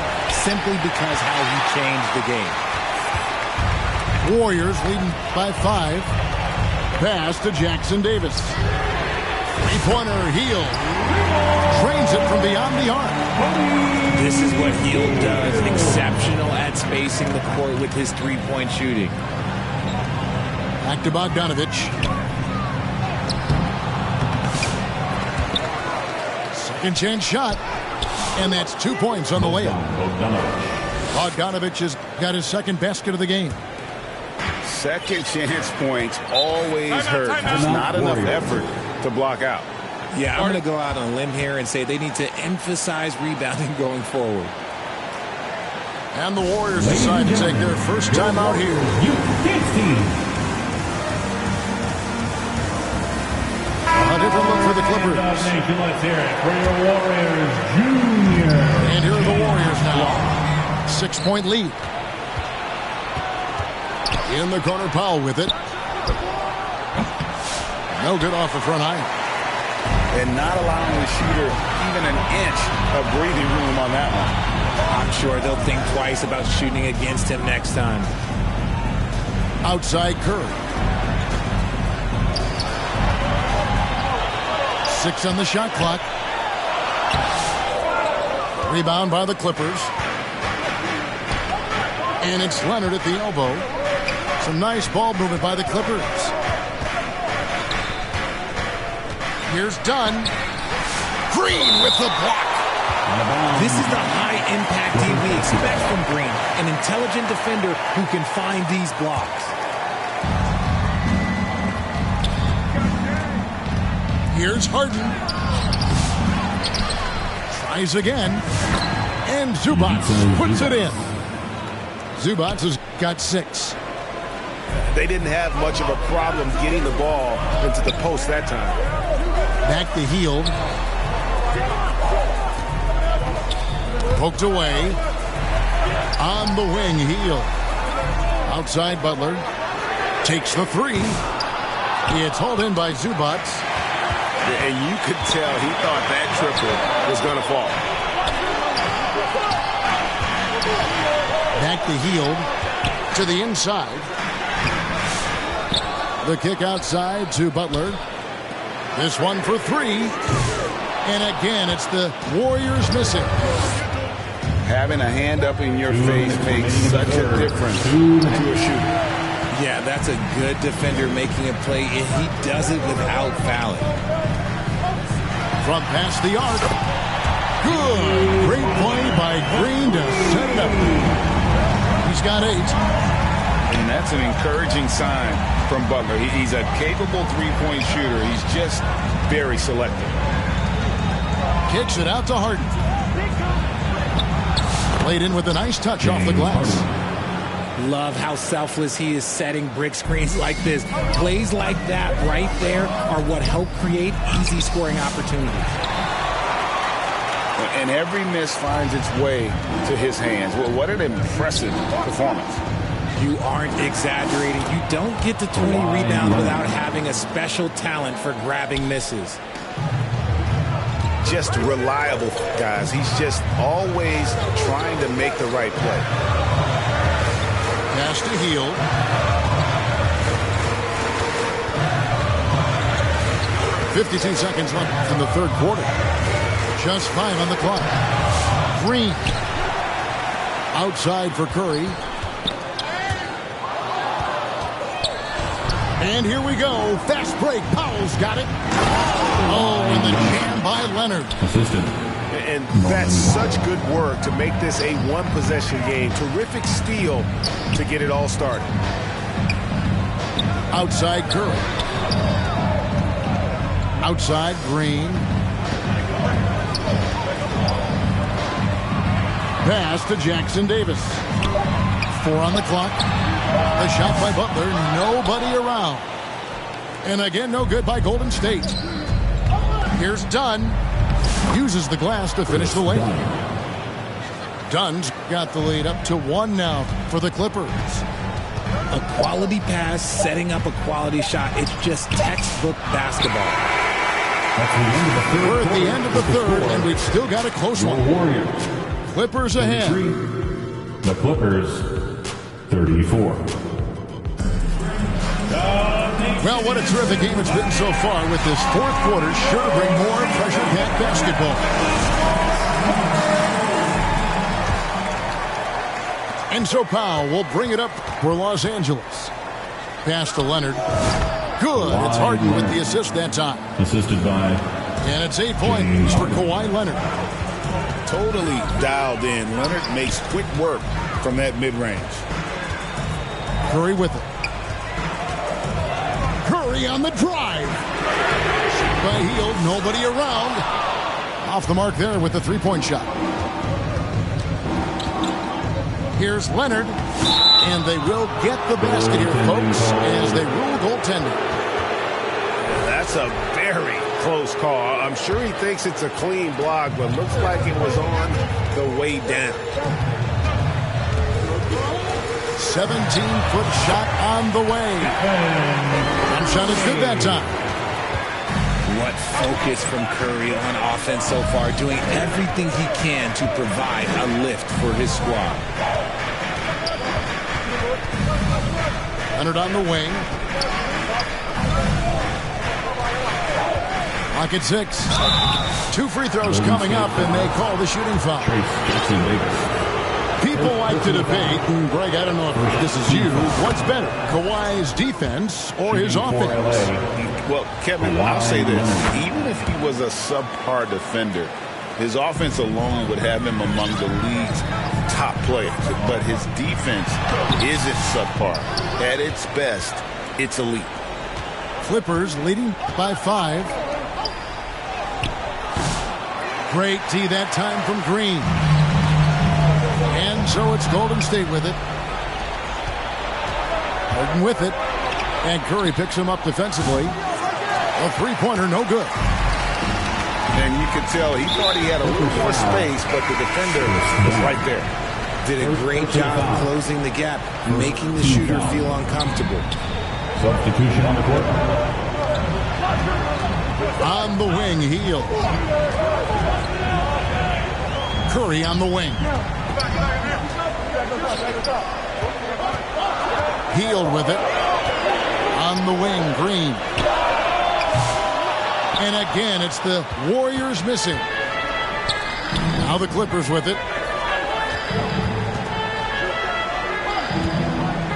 simply because how he changed the game. Warriors leading by 5. Pass to Jackson Davis. Three-pointer, Hield. Drains it from beyond the arc. This is what Hield does. Exceptional at spacing the court with his three-point shooting. Back to Bogdanovich. Second chance shot. And that's 2 points on the layup. Bogdanovich has got his second basket of the game. Second chance points always hurt. Just not enough effort to block out. Yeah, I'm going to go out on a limb here and say they need to emphasize rebounding going forward. And the Warriors decide to take their first time out here. A different look for the Clippers. Let's hear it for your Warriors Junior. And here are the Warriors now. 6-point lead. In the corner, Powell with it. No good off the front iron. And not allowing the shooter even an inch of breathing room on that one. I'm sure they'll think twice about shooting against him next time. Outside Curry. 6 on the shot clock. Rebound by the Clippers. And it's Leonard at the elbow. Some nice ball movement by the Clippers. Here's Dunn. Green with the block. This is the high-impact team we expect from Green, an intelligent defender who can find these blocks. Here's Harden. Tries again. And Zubac puts it in. Zubac has got 6. They didn't have much of a problem getting the ball into the post that time. Back to Hield. Poked away. On the wing, Hield. Outside Butler. Takes the 3. It's hauled in by Zubac. And you could tell he thought that triple was going to fall. Back to Hield. To the inside. The kick outside to Butler. This one for 3. And again, it's the Warriors missing. Having a hand up in your face makes such a difference to a shooter. Yeah, that's a good defender making a play, and he does it without fouling. From past the arc. Good. Great play by Green to set it up. He's got 8. And that's an encouraging sign from Butler. He's a capable three-point shooter. He's just very selective. Kicks it out to Harden. Played in with a nice touch off the glass. Love how selfless he is setting brick screens like this. Plays like that right there are what help create easy scoring opportunities. And every miss finds its way to his hands. Well, what an impressive performance. You aren't exaggerating. You don't get to 20 rebounds without having a special talent for grabbing misses. Just reliable, guys. He's just always trying to make the right play. Pass to Hield. .52 seconds left in the third quarter. Just 5 on the clock. Green. Outside for Curry. And here we go. Fast break. Powell's got it. Oh, and the jam by Leonard. Assistant. And that's such good work to make this a one-possession game. Terrific steal to get it all started. Outside Curry. Outside Green. Pass to Jackson Davis. 4 on the clock. The shot by Butler. Nobody around. And again, no good by Golden State. Here's Dunn. Uses the glass to finish the layup. Dunn's got the lead up to 1 now for the Clippers. A quality pass, setting up a quality shot. It's just textbook basketball. We're at the end of the third, and we've still got a close one. Clippers ahead. The Clippers, 34. Well, what a terrific game it's been so far, with this fourth quarter sure to bring more pressure-packed basketball. And so Powell will bring it up for Los Angeles. Pass to Leonard. Good. It's Harden with the assist that time. Assisted by. And it's 8 points for Kawhi Leonard. Totally dialed in. Leonard makes quick work from that mid-range. Curry with it. Curry on the drive. By Hield, nobody around. Off the mark there with the three-point shot. Here's Leonard. And they will get the basket here, folks, as they rule goaltending. That's a very close call. I'm sure he thinks it's a clean block, but looks like it was on the way down. 17-foot shot on the way. And shot is good that time. What focus from Curry on offense so far, doing everything he can to provide a lift for his squad. Leonard on the wing. Clock at 6. 2 free throws coming up, and they call the shooting foul. People like to debate, and Greg, I don't know if this is you, what's better, Kawhi's defense or his offense? Well, Kevin, I'll say this. Even if he was a subpar defender, his offense alone would have him among the league's top players. But his defense isn't subpar. At its best, it's elite. Clippers leading by 5. Great D that time from Green. And so it's Golden State with it. Harden with it. And Curry picks him up defensively. A three-pointer, no good. And you could tell he thought he had a little more space, but the defender was right there. Did a great job closing the gap, making the shooter feel uncomfortable. Substitution on the court. On the wing, Hield. Curry on the wing. Hield with it. On the wing, Green. And again, it's the Warriors missing. Now the Clippers with it.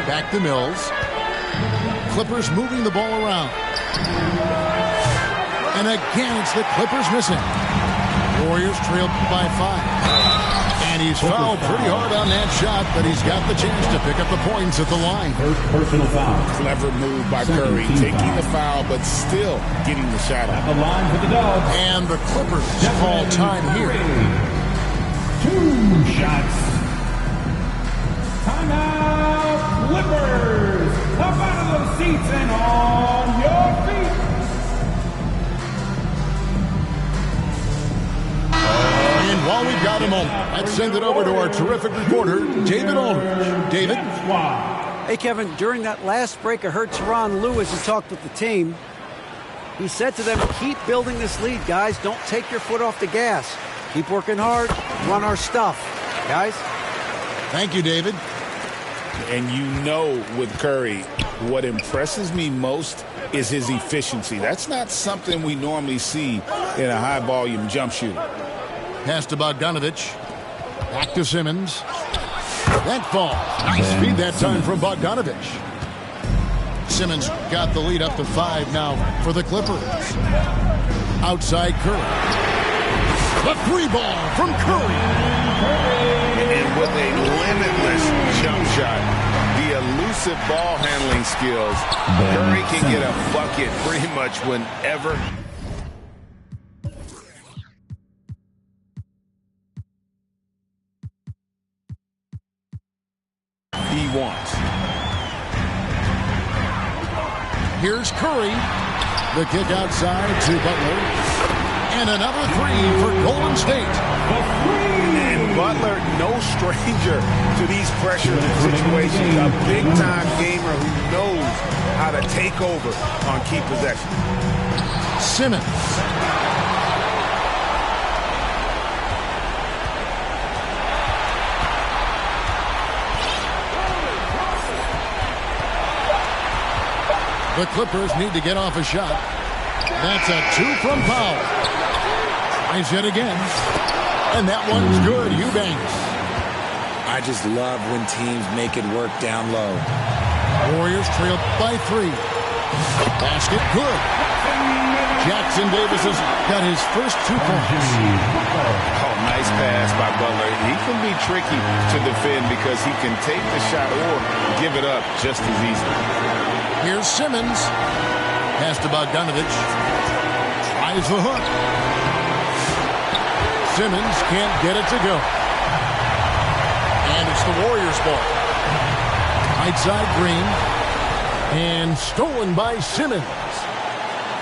Back to Mills. Clippers moving the ball around. And again, it's the Clippers missing. Warriors trailed by 5. And he's fouled pretty hard on that shot, but he's got the chance to pick up the points at the line. First personal foul. Clever move by Curry, taking the foul, but still getting the shot At out. the line for the Dogs. And the Clippers call time here. 2 shots. Timeout, Clippers. Up out of those seats and on your feet. And while we've got a moment, let's send it over to our terrific reporter, David Aldridge. David? Hey, Kevin, during that last break, I heard Tyronn Lue as he talked with the team. He said to them, keep building this lead, guys. Don't take your foot off the gas. Keep working hard. Run our stuff. Guys? Thank you, David. And you know with Curry, what impresses me most is his efficiency. That's not something we normally see in a high-volume jump shooter. Pass to Bogdanovich. Back to Simmons. That falls. Nice feed that time from Bogdanovich. Simmons got the lead up to 5 now for the Clippers. Outside Curry. The 3 ball from Curry. And with a limitless jump shot, the elusive ball handling skills, Curry can get a bucket pretty much whenever he wants. Here's Curry. The kick outside to Butler. And another 3 for Golden State. And Butler, no stranger to these pressure situations. A big-time gamer who knows how to take over on key possession. Simmons. The Clippers need to get off a shot. That's a 2 from Powell. Tries it again. And that one's good. Eubanks. I just love when teams make it work down low. Warriors trail by 3. Basket good. Jackson Davis has got his first 2 points. Oh, nice pass by Butler. He can be tricky to defend because he can take the shot or give it up just as easily. Here's Simmons. Pass to Bogdanovich. Tries the hook. Simmons can't get it to go. And it's the Warriors' ball. Right side Green. And stolen by Simmons.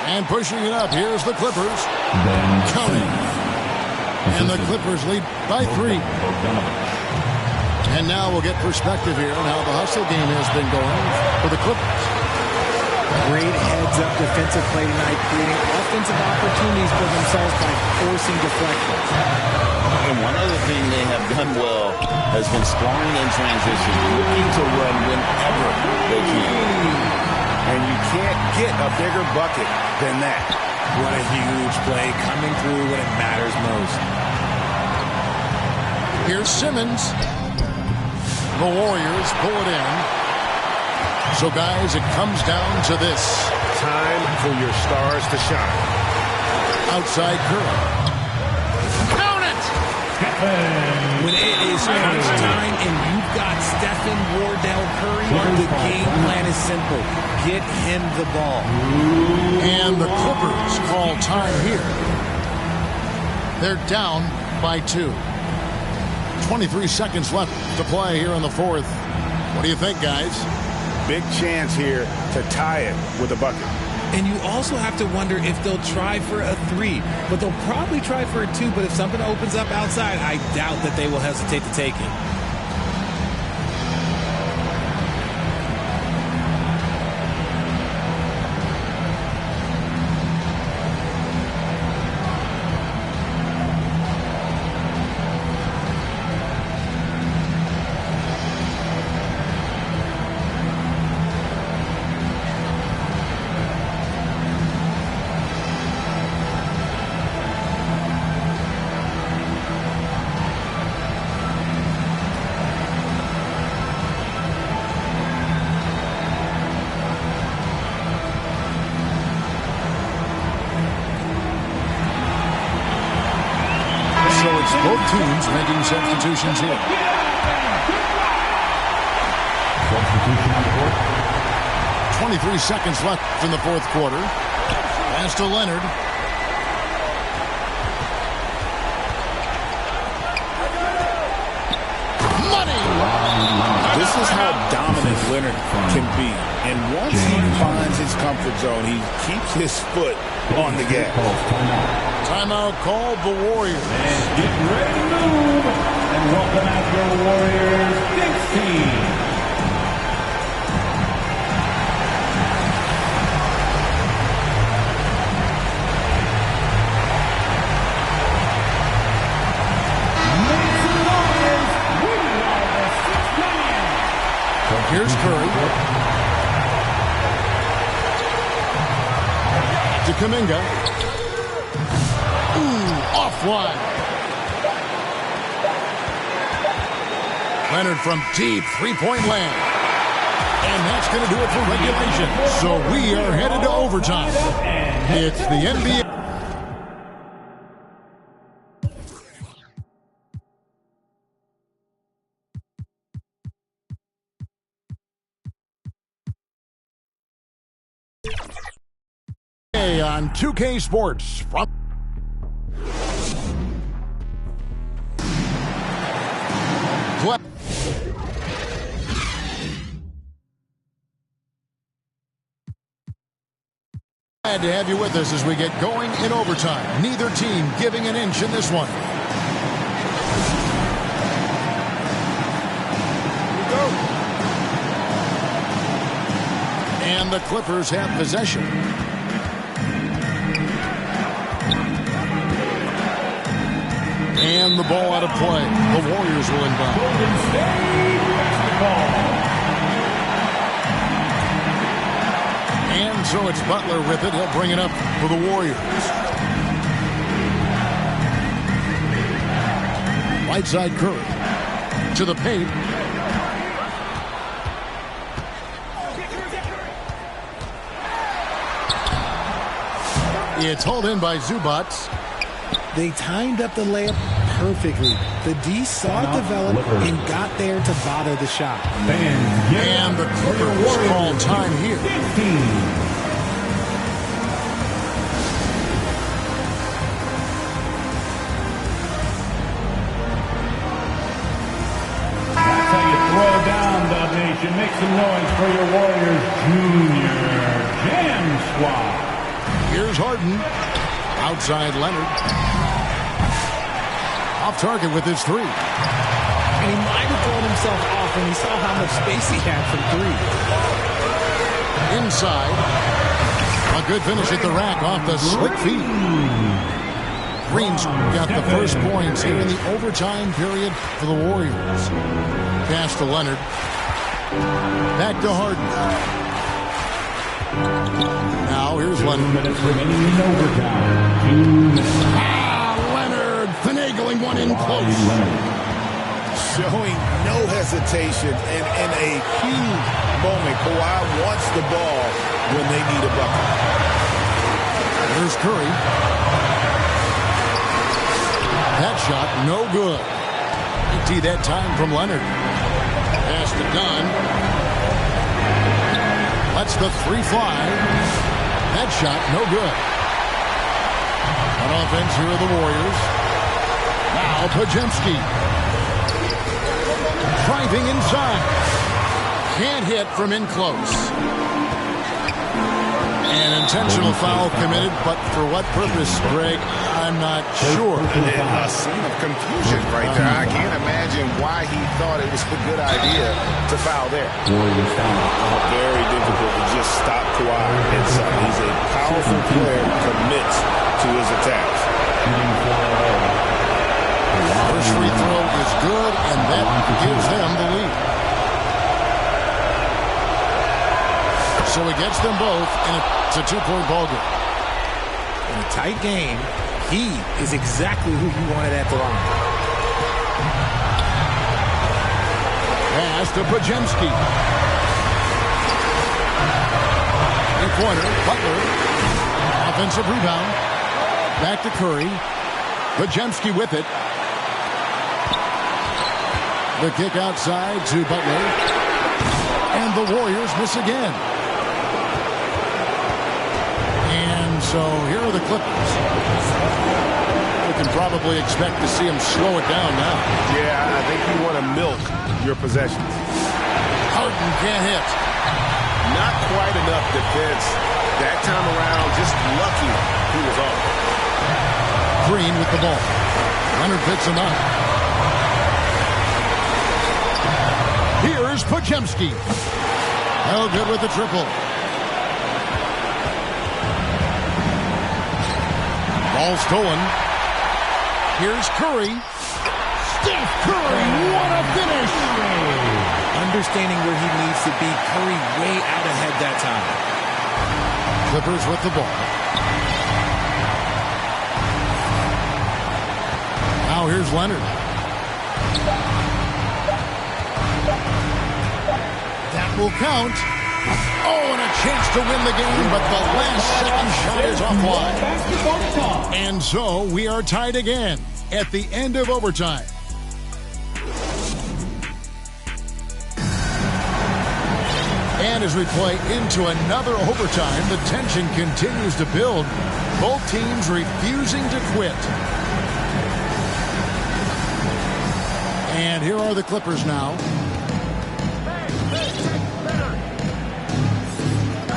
And pushing it up. Here's the Clippers. Counting. And the Clippers lead by 3. And now we'll get perspective here on how the hustle game has been going for the Clippers. Great heads-up defensive play tonight, creating offensive opportunities for themselves by forcing deflections. And one other thing they have done well has been scoring in transition, looking to run whenever they can. And you can't get a bigger bucket than that. What a huge play, coming through when it matters most. Here's Simmons. The Warriors pull it in. So, guys, it comes down to this. Time for your stars to shine. Outside Curry. Count it! When it is crunch time and you've got Stephen Wardell Curry, the game plan is simple. Get him the ball. And the Clippers call time here. They're down by 2. 23 seconds left to play here in the 4th. What do you think, guys? Big chance here to tie it with a bucket. And you also have to wonder if they'll try for a 3. But they'll probably try for a 2. But if something opens up outside, I doubt that they will hesitate to take it. Both teams making substitutions here. Substitution on the court. 23 seconds left in the fourth quarter. Pass to Leonard. Money! This is how dominant Leonard can be. And once he finds his comfort zone, he keeps his foot on the gas. Timeout called the Warriors. And get ready to move. And welcome out your Warriors 16. Here's Curry. To Kuminga. Ooh, offline. Leonard from deep three-point land. And that's going to do it for regulation. So we are headed to overtime. It's the NBA. On 2K Sports from glad to have you with us as we get going in overtime. Neither team giving an inch in this one. Here we go. And the Clippers have possession. And the ball out of play. The Warriors will inbound. Golden State basketball. And so it's Butler with it. He'll bring it up for the Warriors. Right side Curry. To the paint. It's hauled in by Zubats. They timed up the layup perfectly. The D saw it develop and got there to bother the shot. And the Clippers call time here. 15. That's how you throw down, Dub Nation. Make some noise for your Warriors Junior Jam Squad. Here's Harden. Outside Leonard. Off target with his three. And he might have thrown himself off when he saw how much space he had from three. Inside. A good finish at the rack off the slick feed. Green's got the first points here in the overtime period for the Warriors. Pass to Leonard. Back to Harden. Now here's Leonard. 2 minutes remaining in overtime. 2 minutes. Leonard finagling one in close. Showing no hesitation and in a huge moment. Kawhi wants the ball when they need a bucket. Here's Curry. That shot no good. Empty that time from Leonard. Pass to Dunn. Lets the three fly. That shot no good. On offense here are the Warriors. Now Pajemski. Driving inside. Can't hit from in close. An intentional foul committed, but for what purpose, Greg? I'm not sure. A scene of confusion right there. I can't imagine why he thought it was a good idea to foul there. Very difficult to just stop Kawhi inside. He's a powerful player, commits to his attacks. First free throw is good, and that gives them the lead. So he gets them both, and it's a two-point ball game. In a tight game, he is exactly who you wanted at the line. Pass to Pajemski. Three-pointer, Butler. Offensive rebound. Back to Curry. Pajemski with it. The kick outside to Butler. And the Warriors miss again. And so here are the Clippers. We can probably expect to see them slow it down now. Yeah, I think you want to milk your possessions. Harden can't hit. Not quite enough defense. That time around, just lucky he was off. Green with the ball. Leonard picks him up. Here's Podziemski. Held good with the triple. Ball stolen. Here's Curry. Steph Curry, what a finish! Understanding where he needs to be, Curry way out ahead that time. Clippers with the ball. Now here's Leonard. That will count. Oh, and a chance to win the game, but the last second shot is offline. And so we are tied again at the end of overtime. And as we play into another overtime, the tension continues to build. Both teams refusing to quit. And here are the Clippers now.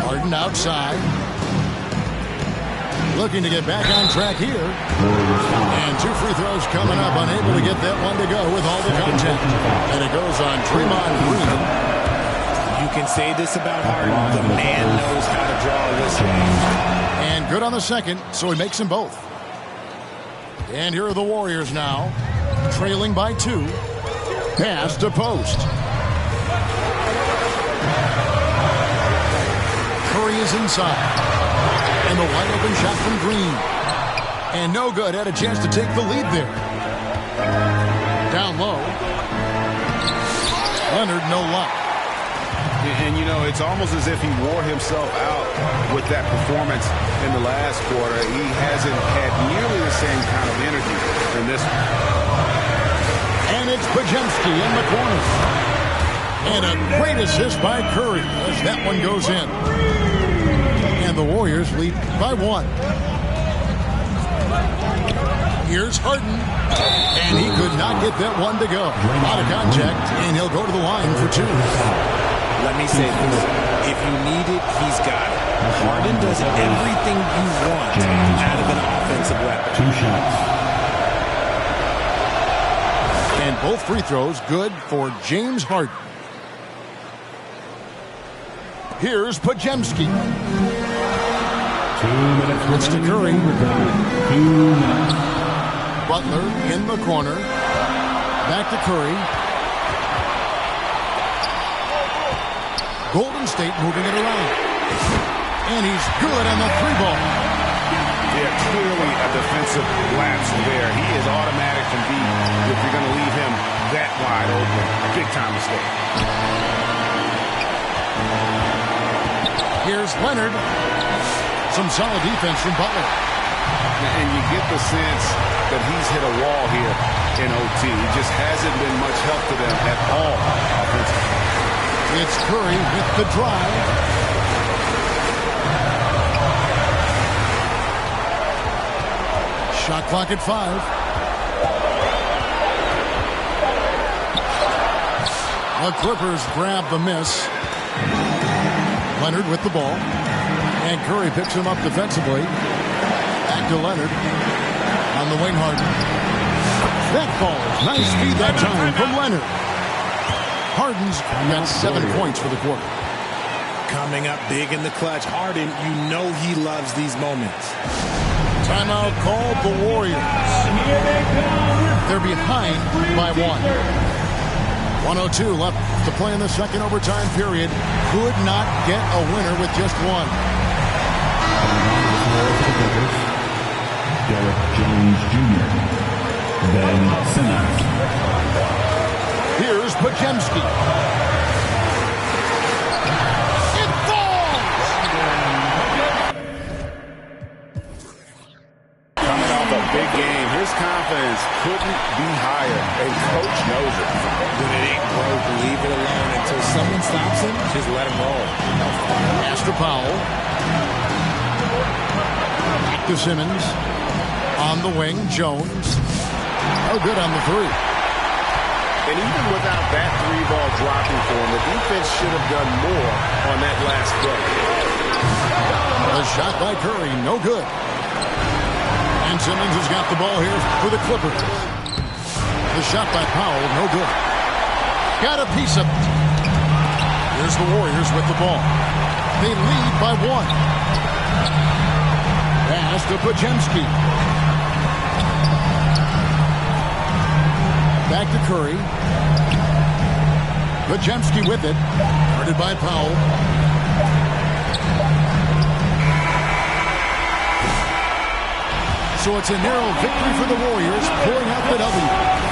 Harden outside. Looking to get back on track here. And 2 free throws coming up. Unable to get that one to go with all the contact. And it goes on Draymond Green. You can say this about Harden. The man knows how to draw this game. And good on the second, so he makes them both. And here are the Warriors now. Trailing by 2. Pass to post. Curry is inside. And the wide open shot from Green. And no good. Had a chance to take the lead there. Down low. Leonard, no luck. And, you know, it's almost as if he wore himself out with that performance in the last quarter. He hasn't had nearly the same kind of energy in this one. And it's Podziemski in the corner. And a great assist by Curry as that one goes in. And the Warriors lead by 1. Here's Harden. And he could not get that one to go. Out of contact, and he'll go to the line for 2. Let me say this. If you need it, he's got it. Harden does everything you want out of an offensive weapon. 2 shots. And both free throws good for James Harden. Here's Podziemski. 2 minutes. It's to Curry. 2 minutes. Butler in the corner. Back to Curry. Golden State moving it around. And he's good on the 3-ball. Yeah, clearly a defensive lapse there. He is automatic from deep if you're going to leave him that wide open. Big time mistake. Here's Leonard. Some solid defense from Butler. And you get the sense that he's hit a wall here in OT. He just hasn't been much help to them at all offensively. It's Curry with the drive. Shot clock at 5. The Clippers grab the miss. Leonard with the ball. And Curry picks him up defensively. Back to Leonard. On the wing, Harden. That falls. Nice speed that time from Leonard. Harden's got 7 points for the quarter. Coming up big in the clutch. Harden, you know he loves these moments. Timeout called the Warriors. They're behind by 1. 1:02 left to play in the second overtime period. Could not get a winner with just 1. Derek Jones Jr. Ben Simmons. Here's Podziemski. It falls! Coming off a big game, his confidence couldn't be higher, and coach knows it. When Pass to Powell. Back to Simmons. On the wing, Jones. No good on the three. And even without that three-ball dropping for him, the defense should have done more on that last play. A shot by Curry, no good. And Simmons has got the ball here for the Clippers. The shot by Powell, no good. Got a piece of it. Here's the Warriors with the ball. They lead by one. Pass to Podziemski. Back to Curry. Podziemski with it. Guarded by Powell. So it's a narrow victory for the Warriors, pulling out the W.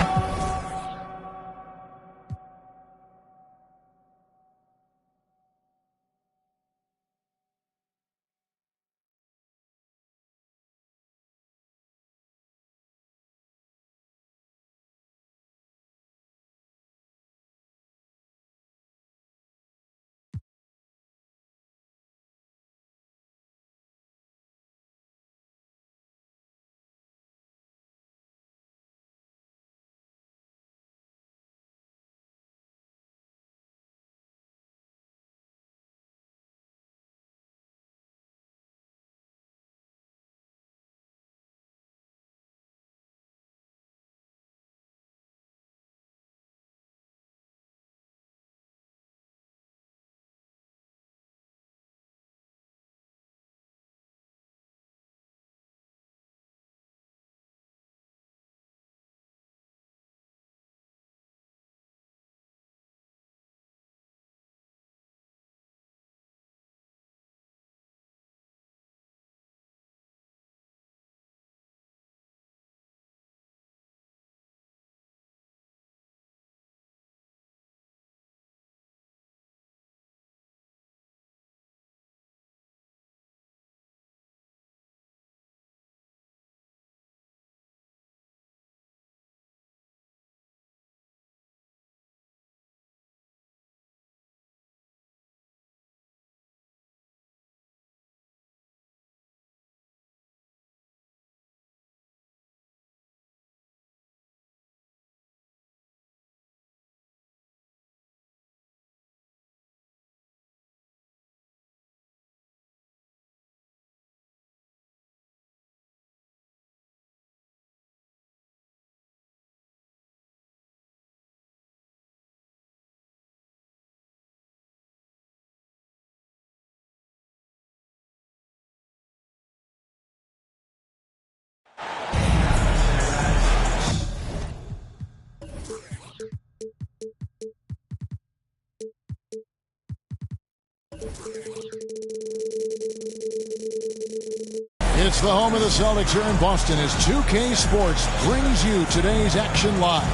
It's the home of the Celtics here in Boston as 2K Sports brings you today's action live.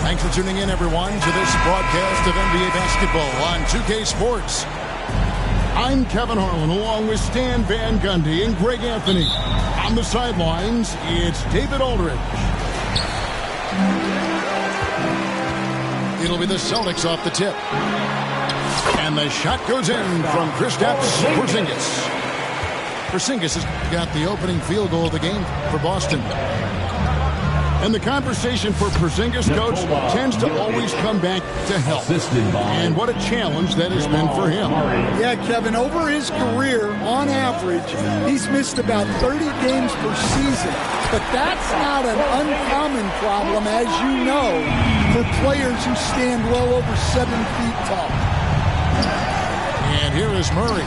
Thanks for tuning in, everyone, to this broadcast of NBA basketball on 2K Sports. I'm Kevin Harlan, along with Stan Van Gundy and Greg Anthony. On the sidelines, it's David Aldridge. It'll be the Celtics off the tip. And the shot goes in from Kristaps Porzingis. Porzingis has got the opening field goal of the game for Boston. And the conversation for Porzingis, coach, tends to always come back to health. And what a challenge that has been for him. Yeah, Kevin, over his career, on average, he's missed about 30 games per season. But that's not an uncommon problem, as you know, for players who stand well over 7 feet tall. And here is Murray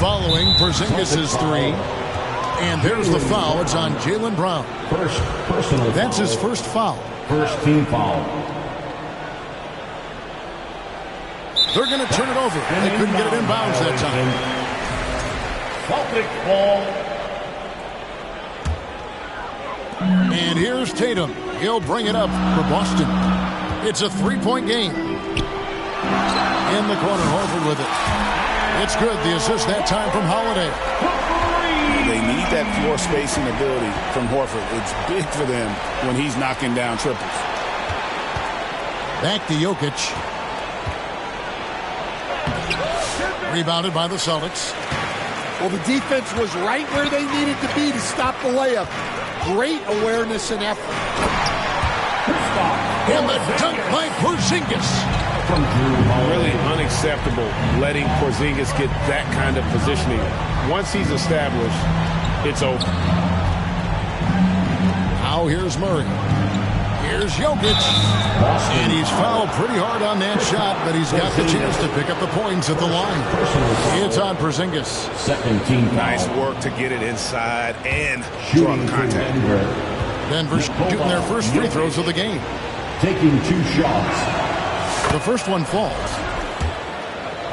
following Porzingis' three. And there's the foul. It's on Jaylen Brown. First personal That's foul. his first foul. First team foul. They're going to turn it over. They couldn't get it inbounds that time. Celtic ball. And here's Tatum. He'll bring it up for Boston. It's a three-point game. In the corner, Horford with it. It's good. The assist that time from Holiday. They need that floor spacing ability from Horford. It's big for them when he's knocking down triples. Back to Jokic. Rebounded by the Celtics. Well, the defense was right where they needed to be to stop the layup. Great awareness and effort. And the dunk by Porzingis. Really unacceptable letting Porzingis get that kind of positioning. Once he's established, it's over. Now here's Murray. Here's Jokic. And he's fouled pretty hard on that shot, but he's got the chance to pick up the points at the line. It's on Porzingis. Second team foul. Nice work to get it inside and draw the contact. Denver shooting their first free throws of the game. Taking 2 shots. The first one falls.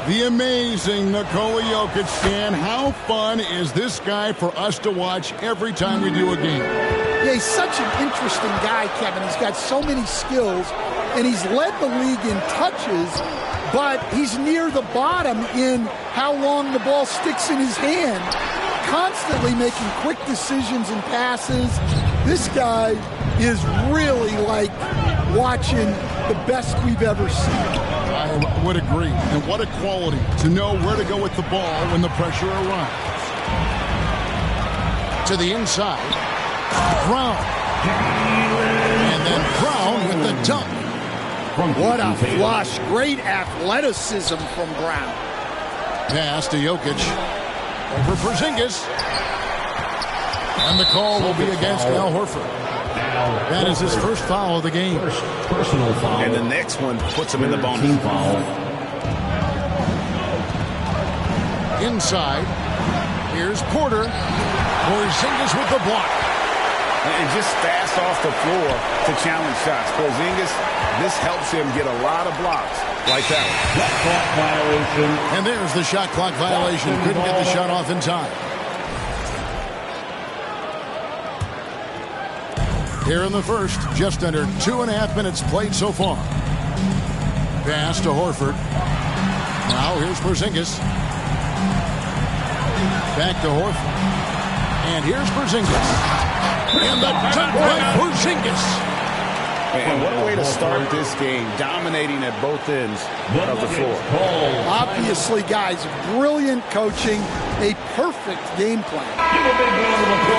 The amazing Nikola Jokic, Stan. How fun is this guy for us to watch every time we do a game? Yeah, he's such an interesting guy, Kevin. He's got so many skills, and he's led the league in touches, but he's near the bottom in how long the ball sticks in his hand, constantly making quick decisions and passes. This guy is really like watching the best we've ever seen. I would agree. And what a quality to know where to go with the ball when the pressure arrives. To the inside. Brown. And then Brown with the dunk. What a flush. Great athleticism from Brown. Pass to Jokic. Over Porzingis. And the call will be against Al Horford. That is his first foul of the game. Personal foul. And the next one puts him in the bonus. Team foul. Inside. Here's Porter. Porzingis with the block. And just fast off the floor to challenge shots. Porzingis, this helps him get a lot of blocks like that one. Shot clock violation. And there's the shot clock violation. Couldn't get the shot off in time. Here in the first, just under 2.5 minutes played so far. Pass to Horford. Now here's Porzingis. Back to Horford. And here's Porzingis. And the dunk by Porzingis. And what a way to start this game, dominating at both ends of the floor. Obviously, guys, brilliant coaching, a perfect game plan.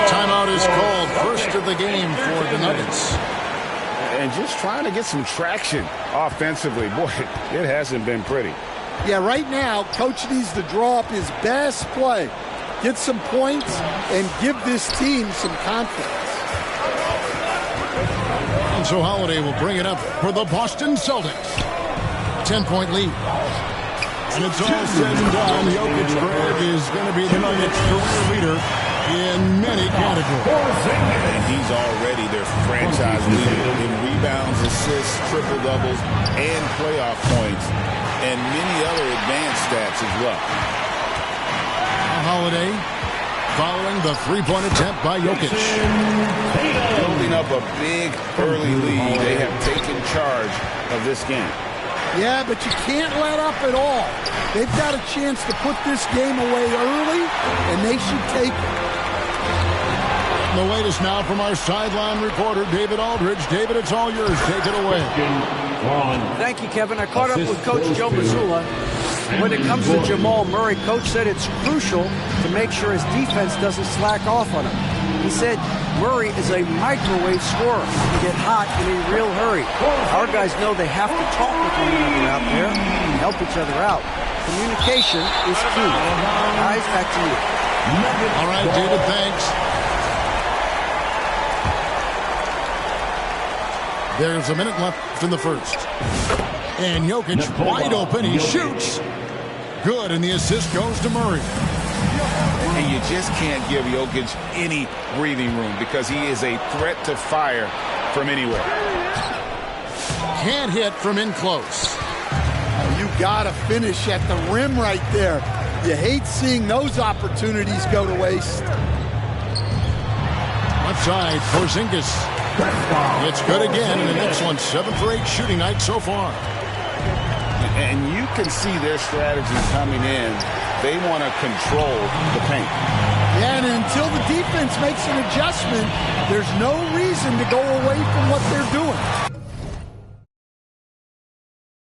Timeout is called, first of the game for the Nuggets. And just trying to get some traction offensively. Boy, it hasn't been pretty. Yeah, right now, Coach needs to draw up his best play, get some points, and give this team some confidence. And so Holiday will bring it up for the Boston Celtics. 10-point lead. And it's all said and done. Jokic, Greg, is going to be the Nuggets' career leader in many categories. And he's already their franchise leader in rebounds, assists, triple-doubles, and playoff points, and many other advanced stats as well. Holiday following the three-point attempt by Jokic. Building up a big early lead, they have taken charge of this game. Yeah, but you can't let up at all. They've got a chance to put this game away early, and they should take it. The latest now from our sideline reporter, David Aldridge. David, it's all yours. Take it away. Thank you, Kevin. I caught up with Coach Joe Mazzulla. When it comes to Jamal Murray, Coach said it's crucial to make sure his defense doesn't slack off on him. He said Murray is a microwave scorer. He can get hot in a real hurry. Our guys know they have to talk with one another out there and help each other out. Communication is key. Guys, back to you. All right, David, thanks. There's a minute left in the first. And Jokic wide open. He shoots. Good, and the assist goes to Murray. And you just can't give Jokic any breathing room because he is a threat to fire from anywhere. Can't hit from in close. You got to finish at the rim right there. You hate seeing those opportunities go to waste. Left side, Porzingis. It's good again, and the next one, 7 for 8 shooting night so far. And you can see their strategy coming in. They want to control the paint. Yeah, and until the defense makes an adjustment, there's no reason to go away from what they're doing.